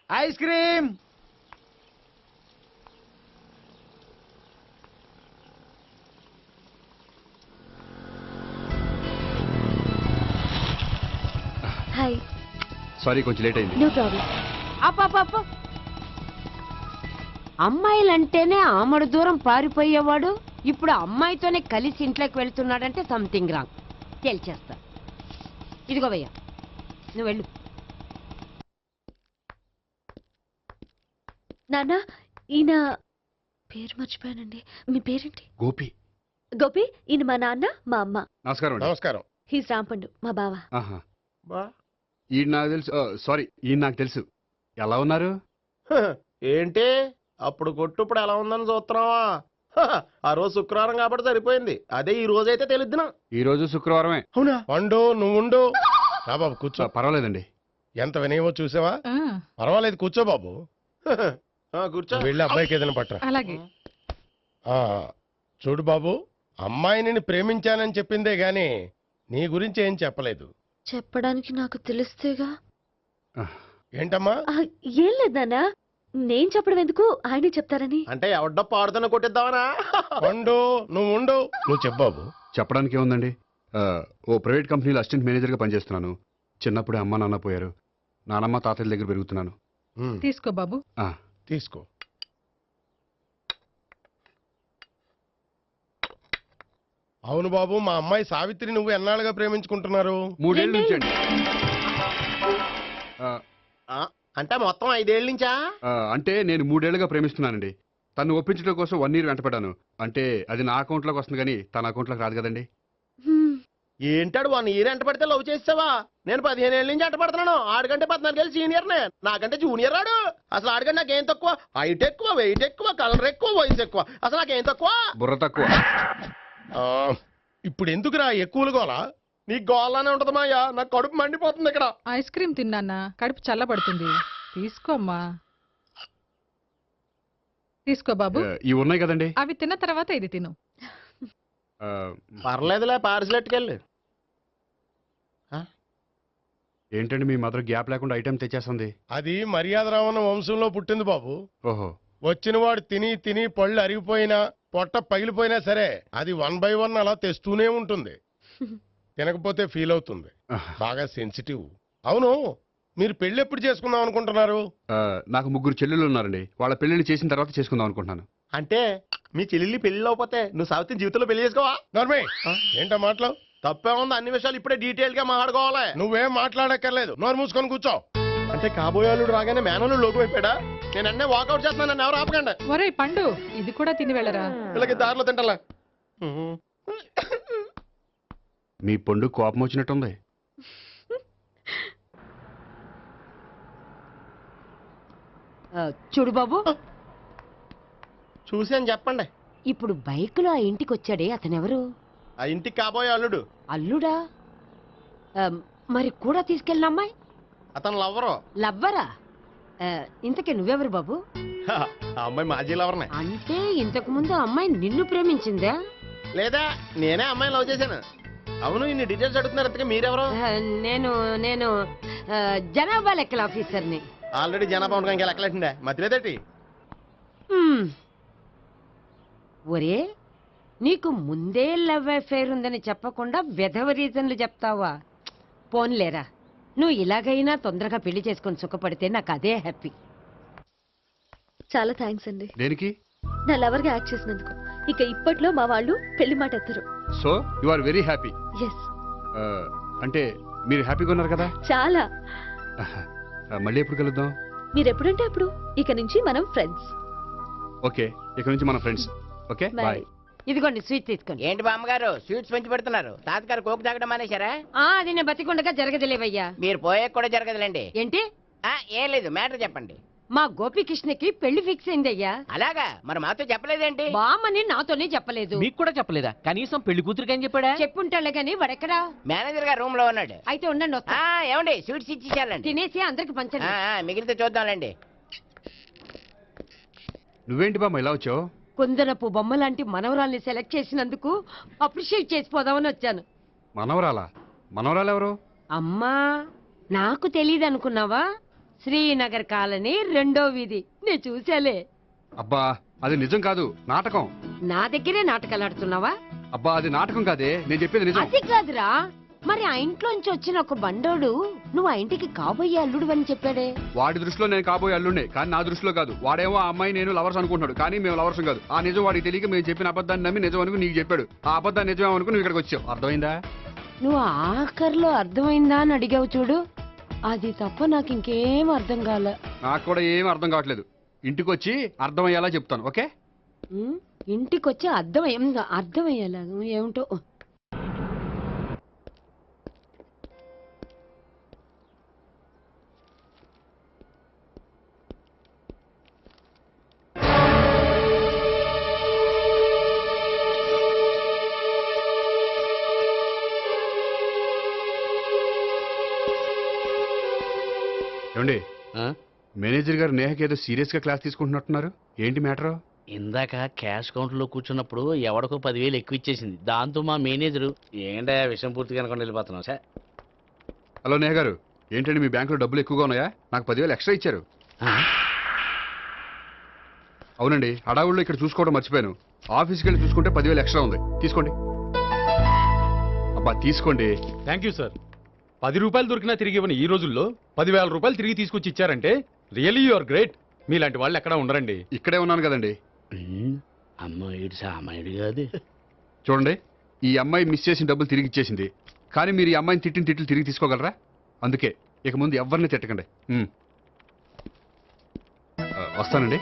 Ice cream. హాయ్. సారీ, కొంచెం లేట్ అయింది. No problem. అప్ప అమ్మాయిలంటేనే ఆమడు దూరం పారిపోయేవాడు ఇప్పుడు అమ్మాయితోనే కలిసి ఇంట్లోకి వెళ్తున్నాడంటే సంథింగ్ రాంగ్ తేల్చేస్తా. ఇదిగో భయ్యా, నువ్వు వెళ్ళు. నాన్న, ఈయన పేరు మర్చిపోయానండి. మీ పేరేంటి? గోపి. గోపి, ఈయన మా నాన్న, మా అమ్మ. నమస్కారం. నమస్కారం. హీస్ రాంపండు, మా బావ. ఆహా, ఈయన నాకు తెలుసు. సారీ, ఈయన నాకు తెలుసు. ఎలా ఉన్నారు? ఏంటి అప్పుడు కొట్టు ఇప్పుడు ఎలా ఉందని చూస్తున్నావా? ఆ రోజు శుక్రవారం కాబట్టి సరిపోయింది. అదే ఈ రోజు అయితే తెలుద్దునా. ఈ రోజు శుక్రవారమే. అవునా? పండు నువ్వుండు. రా బాబు కూర్చో. పర్వాలేదండి. ఎంత వినయమో చూసావా? పర్వాలేదు, కూర్చో బాబు. కూర్చో. వెళ్ళి అబ్బాయికి ఏదైనా పట్టరా. అలాగే. చూడు బాబు, అమ్మాయిని ప్రేమించానని చెప్పిందే గాని నీ గురించి ఏం చెప్పలేదు. చెప్పడానికి నాకు తెలిస్తేగా. ఏంటమ్మా? ఏం లేదు నాన్న, నేను చెప్పడం ఎందుకు, ఆయనే చెప్తారని. అంటే ఎవడ్డో పాడుతున్న కొట్టిద్దామనా? పండు నువ్వు చెప్పు బాబు. చెప్పడానికి ఏముందండి, ఓ ప్రైవేట్ కంపెనీలో అసిస్టెంట్ మేనేజర్గా పనిచేస్తున్నాను. చిన్నప్పుడే అమ్మ నాన్న పోయారు. నానమ్మ తాతయ్య దగ్గర పెరుగుతున్నాను. తీసుకో బాబు. తీసుకో. అవును బాబు, మా అమ్మాయి సావిత్రి నువ్వు ఎన్నాళ్ళుగా ప్రేమించుకుంటున్నారు? 3 ఏళ్ళ నుంచి అండి. అంటే మొత్తం 5 ఏళ్ళ నుంచా? అంటే నేను 3 ఏళ్ళుగా ప్రేమిస్తున్నానండి. తను ఒప్పించడం కోసం 1 year వెంటపడ్డాను. అంటే అది నా అకౌంట్లోకి వస్తుంది కానీ తన అకౌంట్లోకి రాదు కదండి. ఏంటాడు 1 year ఎంట పడితే లవ్ చేసావా? నేను 15 ఏళ్ళ నుంచి ఎంట పడుతున్నాను. ఆడికంటే 14 ఏళ్ళు సీనియర్నే, నాకంటే జూనియర్ ఆడు. అసలు ఆడికంటే నాకేం తక్కువ? హైట్ ఎక్కువ, వెయిట్ ఎక్కువ, కలర్ ఎక్కువ, వయసు ఎక్కువ. అసలు నాకేం తక్కువ? బుర్ర తక్కువ. ఇప్పుడు ఎందుకురా ఎక్కువలు గోలా? నీకు గోళ్ళనే ఉంటదమ్మా. నాకు కడుపు మండిపోతుంది ఇక్కడ. ఐస్ క్రీమ్ తిన్నా, కడుపు చల్లబడుతుంది. తీసుకోమ్మా. తీసుకో బాబు. ఇవి ఉన్నాయి కదండి, అవి తిన్న తర్వాత ఇది తిను. పర్లేదులే, పార్సిల్ ఎట్టుకెళ్ళి. ఏంటండి మీ మదర్ గ్యాప్ లేకుండా ఐటెం తెచ్చేస్తుంది? అది మర్యాద రావణ వంశంలో పుట్టింది బాబు. ఓహో. వచ్చిన వాడు తిని తిని పళ్ళు అరిగిపోయినా పొట్ట పగిలిపోయినా సరే అది 1 by 1 అలా తెస్తూనే ఉంటుంది. తినకపోతే ఫీల్ అవుతుంది. బాగా సెన్సిటివ్. అవును, మీరు పెళ్లి ఎప్పుడు చేసుకుందాం అనుకుంటున్నారు? నాకు 3 చెల్లెళ్ళు ఉన్నారండి. వాళ్ళ పెళ్లిళ్ళు చేసిన తర్వాత చేసుకుందాం అనుకుంటున్నాను. అంటే మీ చెల్లెల్ని పెళ్లి లేకపోతే నువ్వు సావిత్రి జీవితంలో పెళ్లి చేసుకోవా? నార్మే ఏంటో మాటలు? తప్పే ఉంది, అన్ని విషయాలు ఇప్పుడే డీటెయిల్ గా మాట్లాడుకోవాలి. నువ్వేం మాట్లాడక్కర్లేదు, నోరు మూసుకొని కూర్చో. అంటే కాబోయేవాళ్ళు రాగానే మేనలు లోకి అయిపోయాడా? నేను అన్నీ వాకౌట్ చేస్తున్నాను, నన్ను ఎవరు ఆపకండి. ఒరే పండు, ఇది కూడా తిని వెళ్ళరా. వీళ్ళకి దారిలో తింటలా. మీ పండు కోపం వచ్చినట్టుంది. చూడు బాబు, చూసి అని చెప్పండి. ఇప్పుడు బైకులో ఆ ఇంటికి వచ్చాడే అతనెవరు? ఆ ఇంటికి కాబోయే అల్లుడు. అల్లుడా? మరి కూడా తీసుకెళ్ళిన అమ్మాయి? అతను లవ్వరు. లవ్వరా? ఇంతకీ నువ్వెవరు బాబు? ఆ అమ్మాయి మాజీ లవర్నే. అంటే ఇంతకు ముందు అమ్మాయి నిన్ను ప్రేమించిందా? లేదా నేనే అమ్మాయిని లవ్ చేశాను. అవును, ఇన్ని డీటెయిల్స్ అడుగుతున్నారు. ఇంతకీ మీరెవరు? నేను నేను జనాభా లెక్కల ఆఫీసర్ని. ఆల్రెడీ జనాభా ఉండగా ఇంకా లెక్కలేసిండే మధ్యలేదేటి? ఒరే, నీకు ముందే లవ్ అఫైర్ ఉందని చెప్పకుండా వెధవ రీజన్లు చెప్తావా? పోన్లేరా, నువ్వు ఇలాగైనా తొందరగా పెళ్లి చేసుకొని సుఖపడితే నాకు అదే హ్యాపీ. చాలా థ్యాంక్స్ అండి. దేనికి? నా లవర్ గా యాక్ట్ చేసినందుకు. ఇక ఇప్పట్లో మా వాళ్ళు పెళ్లి మాట ఎత్తరు. So you are very happy. Yes. అంటే మీరు హ్యాపీగా ఉన్నారు కదా? చాలా. మళ్ళీ ఎప్పుడు కలుద్దాం? మీరు ఎప్పుడంటే అప్పుడు. ఇక నుంచి మనం ఫ్రెండ్స్. ఓకే, ఇక నుంచి మన ఫ్రెండ్స్. Okay, bye. ఇదిగోండి స్వీట్ తీసుకోండి. ఏంటి బామ్మగారు స్వీట్స్ పెంచి పెడుతున్నారు? తాతగారు కోక్ తాగడం మానేశారా? అది నేను బతికుండగా జరగదులేవయ్యా. మీరు పోయే కూడా జరగదులేండి. ఏంటి? ఏం లేదు, మ్యాటర్ చెప్పండి. మా గోపికృష్ణకి పెళ్లి ఫిక్స్ అయిందయ్యా. అలాగా? మరి మాతో చెప్పలేదేంటి? బామ్మని నాతోనే చెప్పలేదు. మీకు కూడా చెప్పలేదా? కనీసం పెళ్లి కూతురికి అని చెప్పాడా? చెప్పుంటాలే గాని వాడెక్కడా? మేనేజర్ గారు రూమ్ లో ఉన్నాడు. అయితే ఉండండి వస్తా. ఏమండి స్వీట్స్ ఇచ్చేసాలండి. తినేసి అందరికి పంచండి. మిగిలితే చూద్దాంలేండి. నువ్వేంటి బామ్మ ఇలా వచ్చావు? కుందనపు బొమ్మ లాంటి మనవరాల్ని సెలెక్ట్ చేసినందుకు అప్రిషియేట్ చేసిపోదామని వచ్చాను. మనవరాలెవరు? అమ్మా, నాకు తెలీదు అనుకున్నావా? శ్రీనగర్ కాలనీ 2వ వీధి. నేను చూశాలే. అబ్బా అది నిజం కాదు, నాటకం. నా దగ్గరే నాటకాలు ఆడుతున్నావా? అబ్బా అది నాటకం కాదే, నేను చెప్పేది నిజం. అది కాదురా, మరి ఆ ఇంట్లోంచి వచ్చిన ఒక బండోడు నువ్వు ఆ ఇంటికి కాబోయే అల్లుడు అని చెప్పాడే. వాడి దృష్టిలో నేను కాబోయే అల్లుండే, కానీ నా దృష్టిలో కాదు. వాడేమో ఆ అమ్మాయి నేను లవర్స్ అనుకుంటున్నాడు, కానీ మేము లవర్స్ కాదు. ఆ నిజం వాడికి తెలియక మేము చెప్పిన అబద్ధాన్ని నమ్మి నిజం అనుకుని నీకు చెప్పాడు. ఆ అబద్ధాన్ని నిజం అనుకుని నువ్వు ఇక్కడికి వచ్చావు. అర్థమైందా? నువ్వు ఆఖర్లో అర్థమైందా అని అడిగావు చూడు, అది తప్ప నాకు ఇంకేం అర్థం కాలే. నాకు కూడా ఏం అర్థం కావట్లేదు. ఇంటికి వచ్చి అర్థమయ్యేలా చెప్తాను, ఓకే? ఇంటికొచ్చి అర్థమయ్యేలా ఏమిటో. ఏమండి, మేనేజర్ గారు నేహకి ఏదో సీరియస్ గా క్లాస్ తీసుకుంటున్నట్టున్నారు. ఏంటి మ్యాటర్? ఇందాక క్యాష్ కౌంటర్ లో కూర్చున్నప్పుడు ఎవడికో 10,000 ఎక్కువ ఇచ్చేసింది. దాంతో మా మేనేజరు ఏంటా విషయం పూర్తిగా అనుకోండి వెళ్ళిపోతున్నాం సార్. హలో నేహ గారు, ఏంటండి మీ బ్యాంకులో డబ్బులు ఎక్కువగా ఉన్నాయా? నాకు 10,000 ఎక్స్ట్రా ఇచ్చారు. అవునండి, హడావుల్లో ఇక్కడ చూసుకోవడం మర్చిపోయాను. ఆఫీస్కి వెళ్ళి చూసుకుంటే 10,000 ఎక్స్ట్రా ఉంది. తీసుకోండి. అబ్బా తీసుకోండి. Thank you sir. 10 రూపాయలు దొరికినా తిరిగి ఇవ్వని ఈ రోజుల్లో 10,000 రూపాయలు తిరిగి తీసుకొచ్చి ఇచ్చారంటే రియల్లీ యు ఆర్ గ్రేట్. మీలాంటి వాళ్ళు ఎక్కడా ఉండరండి. ఇక్కడే ఉన్నాను కదండి. అమ్మాయిడు సామాయుడు కాదు. చూడండి, ఈ అమ్మాయి మిస్ చేసిన డబ్బులు తిరిగి ఇచ్చేసింది, కానీ మీరు ఈ అమ్మాయిని తిట్టిన తిట్లు తిరిగి తీసుకోగలరా? అందుకే ఇక ముందు ఎవరిని తిట్టకండి. వస్తానండి.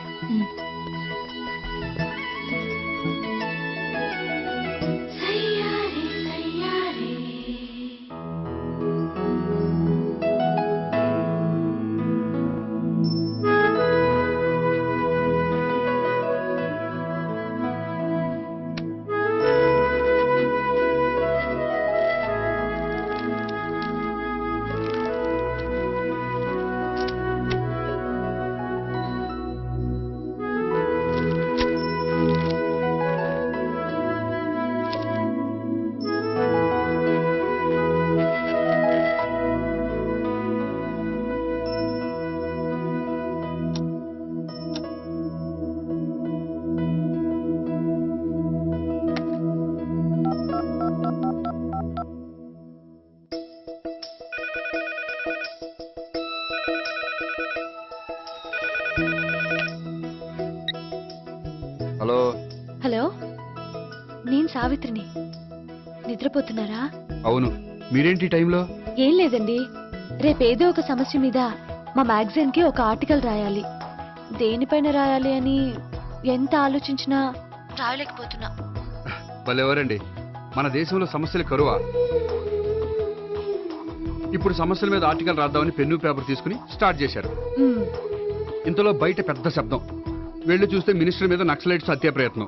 హలో. హలో, నేను సావిత్రిని. నిద్రపోతున్నారా? అవును, మీరేంటి టైంలో? ఏం లేదండి, రేపేదో ఒక సమస్య మీద మా మ్యాగజైన్ కి ఒక ఆర్టికల్ రాయాలి. దేనిపైన రాయాలి అని ఎంత ఆలోచించినా రాయలేకపోతున్నా. వాళ్ళెవరండి, మన దేశంలో సమస్యలు కరువా? ఇప్పుడు సమస్యల మీద ఆర్టికల్ రాద్దామని పెన్ను పేపర్ తీసుకుని స్టార్ట్ చేశారు. ఇంతలో బయట పెద్ద శబ్దం. వెళ్ళి చూస్తే మినిస్టర్ మీద నక్సలైట్స్ హత్య ప్రయత్నం.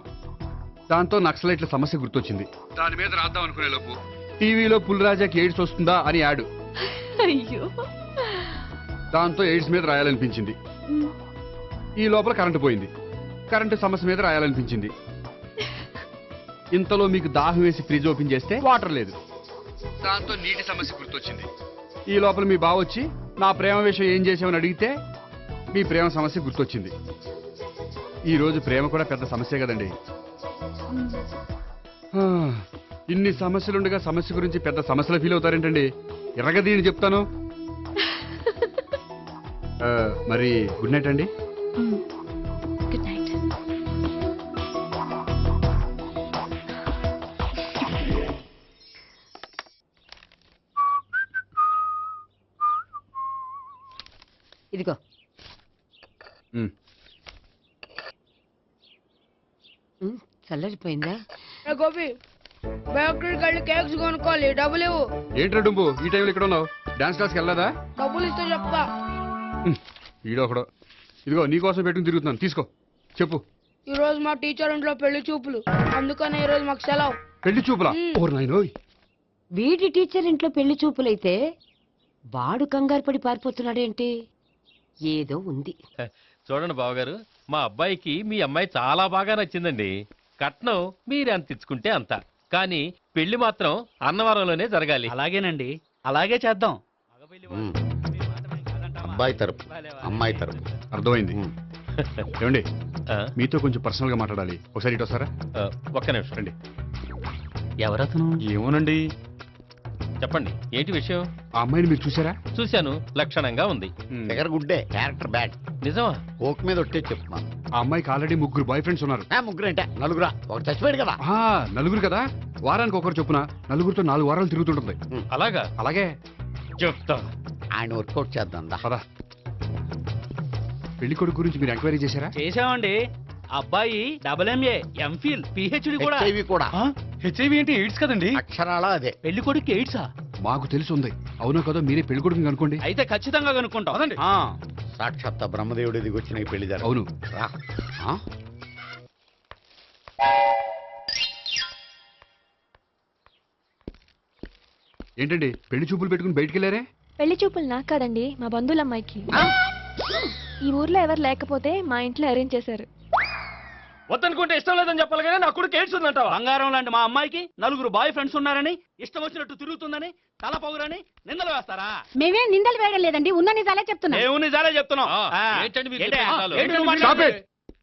దాంతో నక్సలైట్ల సమస్య గుర్తొచ్చింది. దాని మీద రాద్దాం అనుకునే లోపు టీవీలో పుల్రాజాకి ఎయిడ్స్ వస్తుందా అని యాడ్. దాంతో ఎయిడ్స్ మీద రాయాలనిపించింది. ఈ లోపల కరెంటు పోయింది. కరెంటు సమస్య మీద రాయాలనిపించింది. ఇంతలో మీకు దాహం వేసి ఫ్రిడ్జ్ ఓపెన్ చేస్తే వాటర్ లేదు. దాంతో నీటి సమస్య గుర్తొచ్చింది. ఈ లోపల మీ బావ వచ్చి నా ప్రేమ విషయం ఏం చేసామని అడిగితే మీ ప్రేమ సమస్య గుర్తొచ్చింది. ఈ రోజు ప్రేమ కూడా పెద్ద సమస్య కదండి. ఇన్ని సమస్యలుండగా సమస్య గురించి పెద్ద సమస్యలు ఫీల్ అవుతారేంటండి? ఎర్రగదీని చెప్తాను. మరి గుడ్ నైట్ అండి. Good night. ఇదిగో. చల్లరిపోయిందా? గోపి బేకరీకి వెళ్ళి కేక్స్ కొనుక్కోవాలి, డబ్బులు ఇవ్వు. ఏంట్రా డుంబు ఈ టైంలో ఇక్కడ ఉన్నావు? డాన్స్ క్లాస్కి వెళ్ళదా? డబ్బులు ఇస్తే చెప్తా. ఈడో ఒకడో. ఇదిగో నీకోసం పెట్టుకుని తిరుగుతున్నాను, తీసుకో. చెప్పు. ఈ రోజు మా టీచర్ ఇంట్లో పెళ్లి చూపులు, అందుకనే ఈ రోజు మాకు సెలవు. పెళ్లి చూపులా? ఓర్ నాయనోయ్. వీడి టీచర్ ఇంట్లో పెళ్లి చూపులైతే వాడు కంగారు పడి పారిపోతున్నాడేంటి? ఏదో ఉంది. చూడండి బావగారు, మా అబ్బాయికి మీ అమ్మాయి చాలా బాగా నచ్చిందండి. కట్నం మీరు ఎంత ఇచ్చుకుంటే అంత, కానీ పెళ్లి మాత్రం అన్నవరంలోనే జరగాలి. అలాగేనండి, అలాగే చేద్దాం. అబ్బాయి తరపు అమ్మాయి తరపు. అర్థమైంది. ఏమండి మీతో కొంచెం పర్సనల్ గా మాట్లాడాలి, ఒకసారి ఇటు వస్తారా? ఒక్క నిమిషం రండి. ఎవరతను? ఏమోనండి. చెప్పండి, ఏంటి విషయం? ఆ అమ్మాయిని మీరు చూసారా? చూశాను, లక్షణంగా ఉంది. దగ్గర గుడ్డే, క్యారెక్టర్ బ్యాడ్. నిజమా? కోక్ మీద ఒట్టే చెప్తున్నాను. ఆ అమ్మాయికి ఆల్రెడీ 3 బాయ్ ఫ్రెండ్స్ ఉన్నారు. ముగ్గురు అంటే నలుగురా? ఒకటి చచ్చిపోయాడు కదా. నలుగురు కదా, వారానికి ఒకరు చొప్పున నలుగురితో 4 వారాలు తిరుగుతుంటుంది. అలాగా? అలాగే చెప్తా. ఆయన వర్కౌట్ చేద్దాం దా. పదా. పెళ్లి కొడుకు గురించి మీరు ఎంక్వైరీ చేశారా? చేశామండి. అబ్బాయి MA, MPhil, PhD కూడా. HIV కూడా. హెచ్ఐవి అంటే ఎయిడ్స్ కదండి. అక్షరాల అదే. పెళ్లి కొడుకు ఎయిడ్సా? మాకు తెలిసి ఉంది. అవునో కదా, మీరే పెళ్లి కొడుకుని అనుకోండి. అయితే ఖచ్చితంగా కనుక్కుంటాం. సాక్షాత్ బ్రహ్మదేవుడి దిగి వచ్చిన ఈ పెళ్లి జరగదు. అవును. ఏంటండి పెళ్లి చూపులు పెట్టుకుని బయటికి వెళ్ళారే? పెళ్లి చూపులు నాకు కాదండి, మా బంధువుల అమ్మాయికి. ఈ ఊర్లో ఎవరు లేకపోతే మా ఇంట్లో అరేంజ్ చేశారు. వద్దనుకుంటే ఇష్టం లేదని చెప్పాలి కానీ నా కొడుకు ఎయిడ్స్ ఉందంటావా? బంగారం లాంటి మా అమ్మాయికి 4 బాయ్ ఫ్రెండ్స్ ఉన్నారని, ఇష్టం వచ్చినట్టు తిరుగుతుందని, తల పొగురని నిందలు వేస్తారా? మేమే నిందలు వేయడం లేదండి, ఉన్న నిజాలే చెప్తున్నా. మేము నిజాలే చెప్తున్నాం. ఏంటండి మీరు ఏంటి? చెప్పే నిజాలు? ఏంటి నువ్వు Stop మాట్లాడేది? it!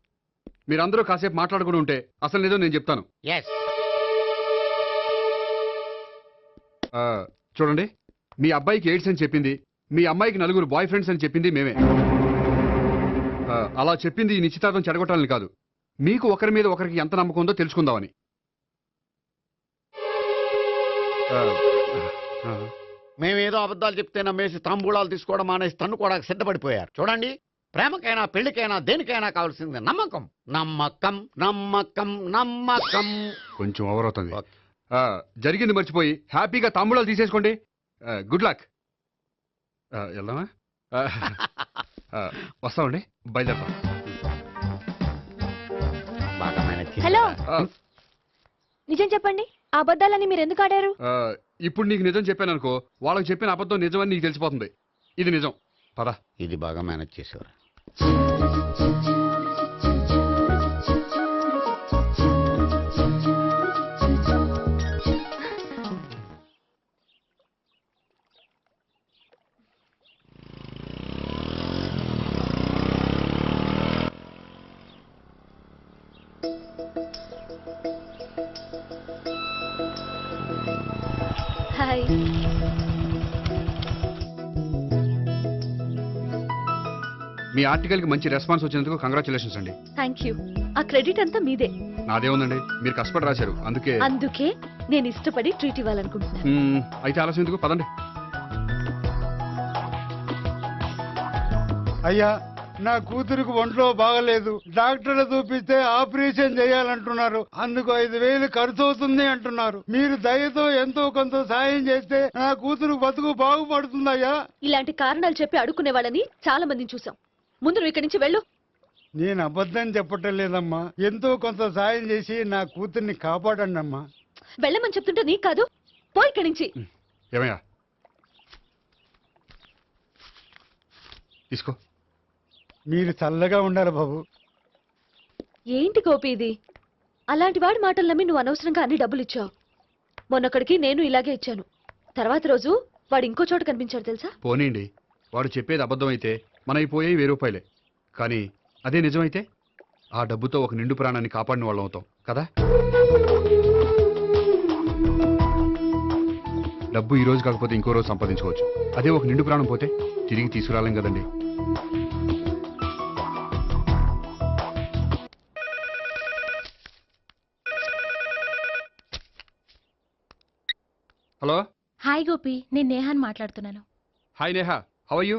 మీరందరూ కాసేపు మాట్లాడుకుని ఉంటే అసలు నిజం నేను చెప్తాను. చూడండి, మీ అబ్బాయికి ఎయిడ్స్ అని చెప్పింది, మీ అమ్మాయికి 4 బాయ్ ఫ్రెండ్స్ అని చెప్పింది మేమే. అలా చెప్పింది ఈ నిశ్చితార్థం చెడగొట్టాలని కాదు, మీకు ఒకరి మీద ఒకరికి ఎంత నమ్మకం ఉందో తెలుసుకుందామని. మేమేదో అబద్ధాలు చెప్తే నమ్మేసి తాంబూలాలు తీసుకోవడం మానేసి తన్నుకోవడానికి సిద్ధపడిపోయారు. చూడండి, ప్రేమకైనా పెళ్లికైనా దేనికైనా కావాల్సింది నమ్మకం. నమ్మకం నమ్మకం నమ్మకం. కొంచెం ఓవర్ అవుతుంది. జరిగింది మర్చిపోయి హ్యాపీగా తాంబూలాలు తీసేసుకోండి. Good luck. వెళ్దామా? వస్తామండి, బయలుదేరతాం. హలో, నిజం చెప్పండి, ఆ అబద్ధాలని మీరు ఎందుకు ఆడారు? ఇప్పుడు నీకు నిజం చెప్పాను అనుకో, వాళ్ళకి చెప్పిన అబద్ధం నిజమని నీకు తెలిసిపోతుంది. ఇది నిజం. పదా. ఇది బాగా మేనేజ్ చేసేవారు. హాయ్. మీ ఆర్టికల్కి మంచి రెస్పాన్స్ వచ్చినందుకు కంగ్రాచులేషన్స్ అండి. Thank you. ఆ క్రెడిట్ అంతా మీదే. నాదే ఉందండి, మీరు కష్టపడి రాశారు, అందుకే. అందుకే నేను ఇష్టపడి ట్రీట్ ఇవ్వాలనుకుంటున్నాను. అయితే ఆలస్యం ఎందుకు, పదండి. అయ్యా, నా కూతురికి ఒంట్లో బాగలేదు, డాక్టర్లు చూపిస్తే ఆపరేషన్ చేయాలంటున్నారు, అందుకు 5,000 ఖర్చు అవుతుంది అంటున్నారు. మీరు దయతో ఎంతో కొంత సాయం చేస్తే నా కూతురు బతుకు బాగుపడుతుందయ్యా. ఇలాంటి కారణాలు చెప్పి అడుక్కునే వాళ్ళని చాలా మందిని చూసాం. ముందు నువ్వు ఇక్కడి నుంచి వెళ్ళు. నేను అబద్ధం చెప్పటం లేదమ్మా, ఎంతో కొంత సాయం చేసి నా కూతుర్ని కాపాడండి అమ్మా. వెళ్ళమని చెప్తుంటే నీకు కాదు, పో ఇక్కడి నుంచి. ఏమయ్యా, తీసుకో. మీరు చల్లగా ఉండాలి బాబు. ఏంటి గోపి ఇది? అలాంటి వాడి మాటలు నమ్మి నువ్వు అనవసరంగా అన్ని డబ్బులు ఇచ్చావు. మొన్నొక్కడికి నేను ఇలాగే ఇచ్చాను. తర్వాత రోజు వాడు ఇంకో చోట కనిపించాడు తెలుసా? పోనీండి, వాడు చెప్పేది అబద్ధం అయితే మనైపోయాయి ₹1000. కానీ అదే నిజమైతే ఆ డబ్బుతో ఒక నిండు ప్రాణాన్ని కాపాడిన వాళ్ళం అవుతాం కదా. డబ్బు ఈ రోజు కాకపోతే ఇంకో రోజు సంపాదించుకోవచ్చు, అదే ఒక నిండు ప్రాణం పోతే తిరిగి తీసుకురాలేం కదండి. హలో. హాయ్ గోపి, నేను నేహాన్ మాట్లాడుతున్నాను. Hi Neha, how are you?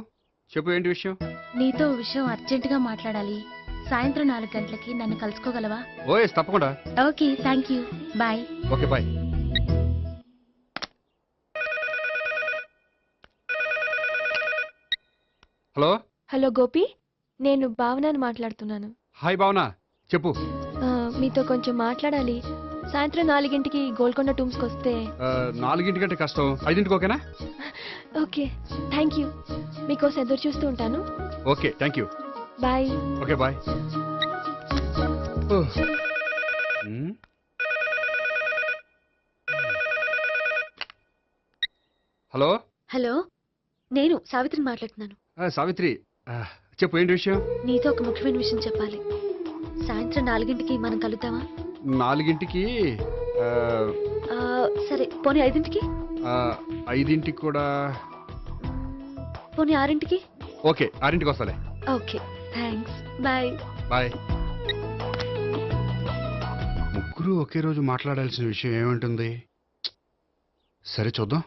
చెప్పు, ఏంటి విషయం? నీతో విషయం అర్జెంటుగా మాట్లాడాలి. సాయంత్రం 4 గంటలకి నన్ను కలుసుకోగలవా? ఓఎస్ తప్పకుండా. Okay, thank you, bye. Okay bye. Hello. Hello Gopi, నేను భావనని మాట్లాడుతున్నాను. హాయ్ భావన, చెప్పు. మీతో కొంచెం మాట్లాడాలి. సాయంత్రం 4 గోల్కొండ టూమ్స్కి వస్తే. 4 కష్టం, 5 ఓకేనా? Okay, thank you. మీకోసం ఎదురు చూస్తూ ఉంటాను. Okay, thank you. Bye. Okay bye. Hello. Hello, నేను సావిత్రిని మాట్లాడుతున్నాను. సావిత్రి, చెప్పు ఏంటి విషయం? నీతో ఒక ముఖ్యమైన విషయం చెప్పాలి. సాయంత్రం 4 మనం కలుద్దామా? 4 సరే, పోనీ 5 5 కూడా. పోనీ 6 ఓకే, 6 వస్తాలే. Okay, thanks, bye. బాయ్. ముగ్గురు ఒకే రోజు మాట్లాడాల్సిన విషయం ఏముంటుంది? సరే చూద్దాం.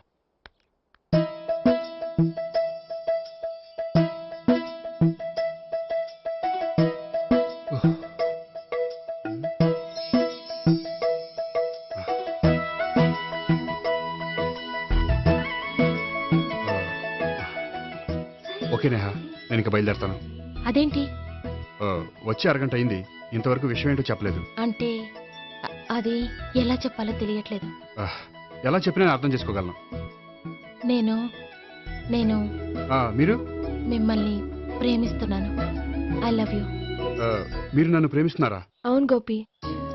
ఓకే నేహా, నేను ఇక బయలుదేరుతాను. అదేంటి? వచ్చి అరగంట అయింది, ఇంతవరకు విషయం ఏంటో చెప్పలేదు. అంటే అది ఎలా చెప్పాలో తెలియట్లేదు. ఎలా చెప్పినా నేను అర్థం చేసుకోగలను. నేను నేను మీరు? మిమ్మల్ని ప్రేమిస్తున్నాను. I love you. మీరు నన్ను ప్రేమిస్తున్నారా? అవును గోపి,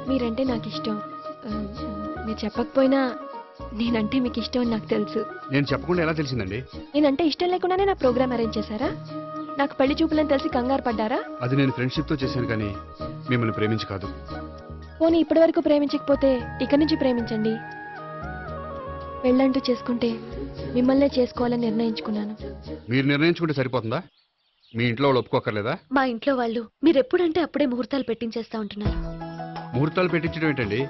మీరంటే నాకు ఇష్టం. మీరు చెప్పకపోయినా నేనంటే మీకు ఇష్టం అని నాకు తెలుసు. నేను చెప్పకుండా ఎలా తెలిసిందండి? నేనంటే ఇష్టం లేకుండానే నా ప్రోగ్రామ్ అరేంజ్ చేశారా? నాకు పెళ్లి చూపులని తెలిసి కంగారు పడ్డారా? అది నేను ఫ్రెండ్షిప్ తో చేశాను కానీ మిమ్మల్ని ప్రేమించి కాదు. పోనీ ఇప్పటి వరకు ప్రేమించకపోతే ఇక నుంచి ప్రేమించండి. పెళ్ళంటూ చేసుకుంటే మిమ్మల్నే చేసుకోవాలని నిర్ణయించుకున్నాను. మీరు నిర్ణయించుకుంటే సరిపోతుందా? మీ ఇంట్లో వాళ్ళు ఒప్పుకోకర్లేదా? మా ఇంట్లో వాళ్ళు మీరెప్పుడంటే అప్పుడే ముహూర్తాలు పెట్టించేస్తా ఉంటున్నారు. ముహూర్తాలు పెట్టించడం ఏంటండి?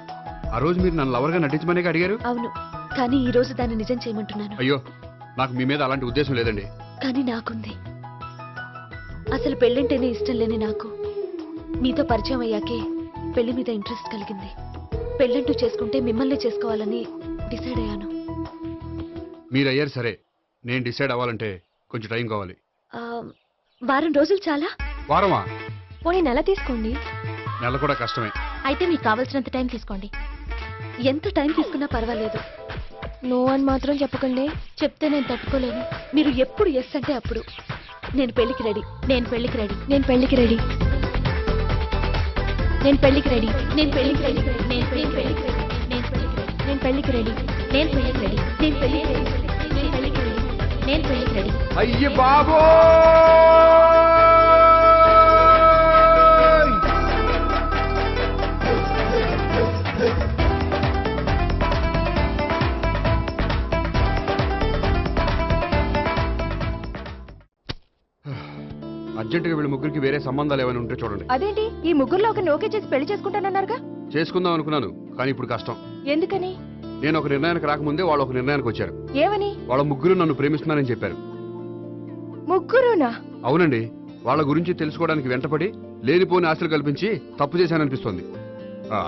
ఆ రోజు మీరు నన్ను లవర్గా నటించమనే అడిగారు. అవును, కానీ ఈ రోజు దాన్ని నిజం చేయమంటున్నాను. అయ్యో, నాకు మీ మీద అలాంటి ఉద్దేశం లేదండి. కానీ నాకుంది. అసలు పెళ్ళంటేనే ఇష్టం లేని నాకు మీతో పరిచయం అయ్యాకే పెళ్లి మీద ఇంట్రెస్ట్ కలిగింది. పెళ్ళంటూ చేసుకుంటే మిమ్మల్ని చేసుకోవాలని డిసైడ్ అయ్యాను. మీరు అయ్యారు సరే, నేను డిసైడ్ అవ్వాలంటే కొంచెం టైం కావాలి. వారం రోజులు చాలా? వారమా? పోనీ నెల తీసుకోండి. నెల కూడా కష్టమే. అయితే మీకు కావాల్సినంత టైం తీసుకోండి. ఎంత టైం తీసుకున్నా పర్వాలేదు. నో అని మాత్రం చెప్పకండి. చెప్తే నేను తట్టుకోలేను. మీరు ఎప్పుడు ఎస్ అంటే అప్పుడు. నేను పెళ్లికి రెడీ. నేను పెళ్లికి రెడీ. నేను పెళ్లికి రెడీ. నేను పెళ్లికి రెడీ. నేను పెళ్లికి రెడీ. నేను పెళ్లికి రెడీ. నేను పెళ్లికి రెడీ. నేను పెళ్లికి రెడీ. నేను పెళ్లికి రెడీ. నేను పెళ్లికి రెడీ. నేను పెళ్లికి రెడీ. అయ్య బాబో! అర్జెంటుగా వీళ్ళ ముగ్గురికి వేరే సంబంధాలు ఏమైనా ఉంటే చూడండి. అదేంటి, ఈ ముగ్గురులో ఒక ఓకే చేసి పెళ్లి చేసుకుంటానన్నారుగా? చేసుకుందాం అనుకున్నాను, కానీ ఇప్పుడు కష్టం. ఎందుకని? నేను ఒక నిర్ణయానికి రాకముందే వాళ్ళు ఒక నిర్ణయానికి వచ్చారు. ఏమని? వాళ్ళ ముగ్గురు నన్ను ప్రేమిస్తున్నారని చెప్పారు. ముగ్గురునా? అవునండి. వాళ్ళ గురించి తెలుసుకోవడానికి వెంటపడి లేనిపోని ఆశలు కల్పించి తప్పు చేశాననిపిస్తోంది.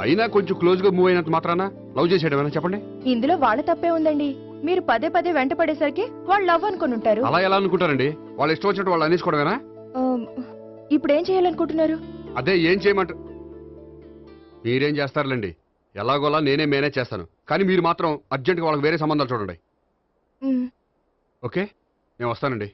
అయినా కొంచెం క్లోజ్ గా మూవ్ అయినంత మాత్రాన లవ్ చేసేయడమేనా చెప్పండి? ఇందులో వాళ్ళ తప్పే ఉందండి. మీరు పదే పదే వెంట పడేసరికి వాళ్ళు లవ్ అనుకుని ఉంటారు. అలా ఎలా అనుకుంటారండి? వాళ్ళు ఇష్టం వచ్చినట్టు వాళ్ళు అనేసుకోవడమేనా? ఇప్పుడు ఏం చేయాలనుకుంటున్నారు? అదే ఏం చేయమంటారు? మీరేం చేస్తారులేండి, ఎలాగోలా నేనే మేనేజ్ చేస్తాను. కానీ మీరు మాత్రం అర్జెంట్గా వాళ్ళకి వేరే సంబంధాలు చూడండి. ఓకే, నేను వస్తానండి.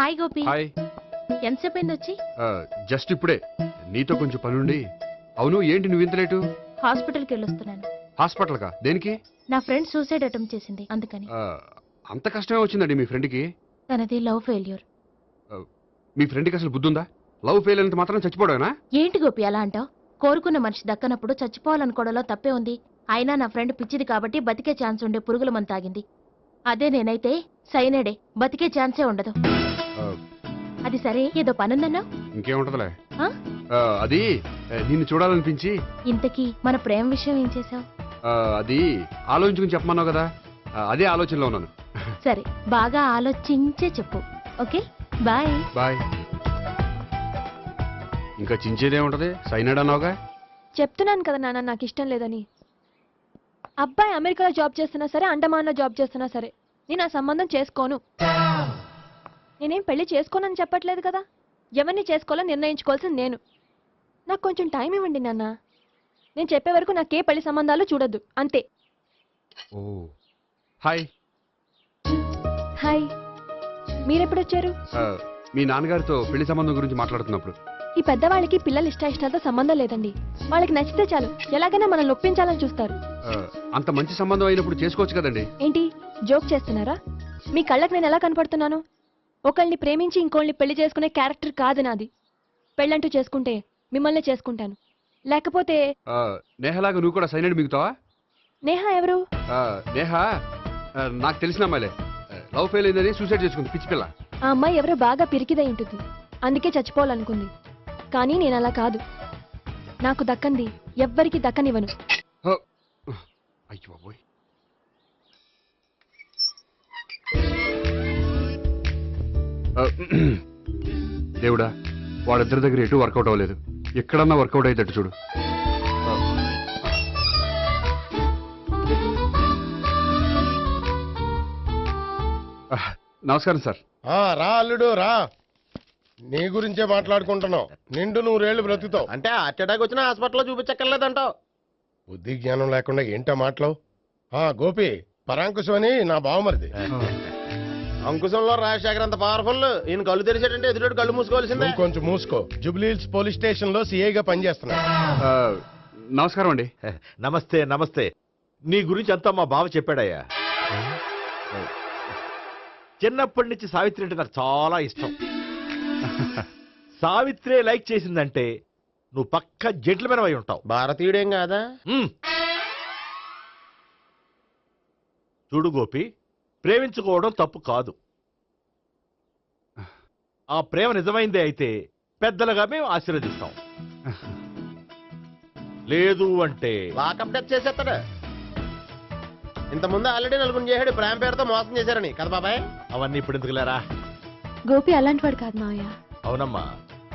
హాయ్ గోపి. హాయ్. ఎంతసేపు అయింది వచ్చి? జస్ట్ ఇప్పుడే. నీతో కొంచెం పనుండి. అవును, ఏంటి నువ్వు ఇంత లేటు? హాస్పిటల్కి వెళ్ళొస్తున్నాను. హాస్పిటల్కా? దేనికి? నా ఫ్రెండ్ సూసైడ్ అటెంప్ట్ చేసింది, అందుకని. అంత కష్టమే వచ్చిందండి మీ ఫ్రెండ్కి? తనది లవ్ ఫెయిల్యూర్. మీ ఫ్రెండ్కి అసలు బుద్ధుందా? లవ్ ఫెయిల్ అయినంత మాత్రం చచ్చిపోవడమేనా? ఏంటి గోపి అలా అంటావు? కోరుకున్న మనిషి దక్కనప్పుడు చచ్చిపోవాలనుకోవడంలో తప్పే ఉంది. అయినా నా ఫ్రెండ్ పిచ్చిది కాబట్టి బతికే ఛాన్స్ ఉండే పురుగుల మందు తాగింది. అదే నేనైతే సైనడే, బతికే ఛాన్సే ఉండదు. అది సరే, ఏదో పనుందన్నా? ఇంకేముంటదిలే. అది నిన్ను చూడాలనిపించి. ఇంతకీ మన ప్రేమ విషయం ఏం చేసావు? అది ఆలోచించుకుని చెప్పమన్నావు కదా, అదే ఆలోచనలో ఉన్నాను. సరే, బాగా ఆలోచించే చెప్పు. Okay, bye. బాయ్. ఇంకా చించేదేముంటది, సైనాడ్ అన్నావుగా. చెప్తున్నాను కదా నాన్న, నాకు ఇష్టం లేదని. అబ్బాయి అమెరికాలో జాబ్ చేస్తున్నా సరే, అండమాన్లో జాబ్ చేస్తున్నా సరే, నేను ఆ సంబంధం చేసుకోను. నేనేం పెళ్లి చేసుకోనని చెప్పట్లేదు కదా. ఎవరిని చేసుకోవాలో నిర్ణయించుకోవాల్సింది నేను. నాకు కొంచెం టైం ఇవ్వండి నాన్న. నేను చెప్పే వరకు నాకే పెళ్లి సంబంధాలు చూడొద్దు, అంతే. ఓ హాయ్. హాయ్, మీరెప్పుడు వచ్చారు? మీ నాన్నగారితో పెళ్లి సంబంధం గురించి మాట్లాడుతున్నప్పుడు. ఈ పెద్దవాళ్ళకి పిల్లలు ఇష్టాలతో సంబంధం లేదండి. వాళ్ళకి నచ్చితే చాలు, ఎలాగైనా మనల్ని ఒప్పించాలని చూస్తారు. అంత మంచి సంబంధం అయినప్పుడు చేసుకోవచ్చు కదండి. ఏంటి జోక్ చేస్తున్నారా? మీ కళ్ళకి నేను ఎలా కనపడుతున్నాను? ఒకళ్ళని ప్రేమించి ఇంకోళ్ళని పెళ్లి చేసుకునే క్యారెక్టర్ కాదు నాది. పెళ్ళంటూ చేసుకుంటే మిమ్మల్ని చేసుకుంటాను, లేకపోతే. నేహలాగా నువ్వు కూడా సైనాడ్ మిగుతావా? నేహ ఎవరు? నేహ నాకు తెలిసిన అమ్మాయిలే. లవ్ ఫెయిల్ అయిందని సూసైడ్ చేసుకుంది, పిచ్చి పిల్ల. ఆ అమ్మాయి ఎవరో బాగా పిరికిదై ఉంటుంది, అందుకే చచ్చిపోవాలనుకుంది. కానీ నేను అలా కాదు. నాకు దక్కంది ఎవ్వరికి దక్కనివ్వను. అయ్యో బాబోయ్. దేవుడా, వాళ్ళిద్దరి దగ్గర ఎటు వర్కౌట్ అవ్వలేదు. ఎక్కడన్నా వర్కౌట్ అయ్యేటట్టు చూడు. నమస్కారం సార్. రా అల్లుడు రా. నీ గురించే మాట్లాడుకుంటున్నావు. నిండు 100 ఏళ్ళు బ్రతుకుతావు. అంటే హార్ట్ అటాక్ వచ్చిన హాస్పిటల్లో చూపించక్కర్లేదంటావు. బుద్ధి జ్ఞానం లేకుండా ఏంటో మాటలు. గోపి, పరాంకుశం అని నా బావమరిది. అంకుశంలో రాజశేఖర్ అంత పవర్ఫుల్. ఈయన కళ్ళు తెరిచాడంటే ఎదురు కళ్ళు మూసుకోవాల్సిందే. కొంచెం మూసుకో. జూబ్లీహిల్స్ పోలీస్ స్టేషన్ లో సిఐగా పనిచేస్తున్నా. నమస్కారం అండి. నమస్తే నమస్తే. నీ గురించి అంతా మా బావ చెప్పాడయ్యా. చిన్నప్పటి నుంచి సావిత్రి అంటే నాకు చాలా ఇష్టం. సావిత్రే లైక్ చేసిందంటే నువ్వు పక్క జెంట్లమెన్ అయి ఉంటావు. భారతీయుడేం కాదా? చూడు గోపి, ప్రేమించుకోవడం తప్పు కాదు. ఆ ప్రేమ నిజమైందే అయితే పెద్దలుగా మేము ఆశీర్వదిస్తాం. లేదు అంటే లాకప్ డెత్ చేసేస్తాడు. ఇంతకుముందు ఆల్రెడీ నలుగురు చేశాడు ప్రేమ పేరుతో మోసం చేశారని కదా బాబాయ్. అవన్నీ ఇప్పుడు ఎందుకు లేరా? గోపి అలాంటి వాడు కాదు మావయ్య. అవునమ్మా,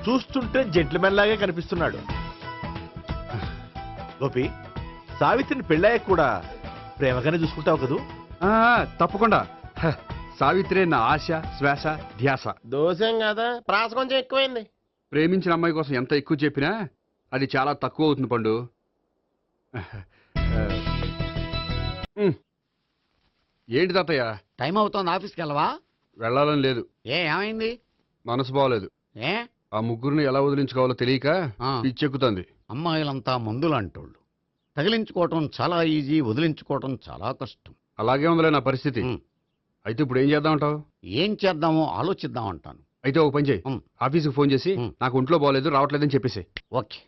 చూస్తుంటే జెంట్లమెన్ లాగే కనిపిస్తున్నాడు. గోపి, సావిత్రిని పెళ్ళాక కూడా ప్రేమగానే చూసుకుంటావు కదూ? తప్పకుండా. సావిత్రే నా ఆశ, శ్వాస, ధ్యాస. దోషం కదా, ప్రాస కొంచెం ఎక్కువైంది. ప్రేమించిన అమ్మాయి కోసం ఎంత ఎక్కువ చెప్పినా అది చాలా తక్కువ అవుతుంది పండు. ఏంటి తాతయ్య? టైం అవుతోంది, ఆఫీస్కి వెళ్ళవా? వెళ్ళాలని లేదు. ఏమైంది? మనసు బాగోలేదు. ఏ? ఆ ముగ్గురిని ఎలా వదిలించుకోవాలో తెలియక పిచ్చెక్కుతుంది. అమ్మాయిలంతా మందులాంటోళ్ళు. తగిలించుకోవటం చాలా ఈజీ, వదిలించుకోవటం చాలా కష్టం. అలాగే ఉందిలే నా పరిస్థితి. అయితే ఇప్పుడు ఏం చేద్దామంటావు? ఏం చేద్దామో ఆలోచిద్దామంటాను. అయితే ఒక పని చేయి, ఆఫీస్కి ఫోన్ చేసి నాకు ఒంట్లో బాగోలేదు రావట్లేదని చెప్పేసి. ఓకే.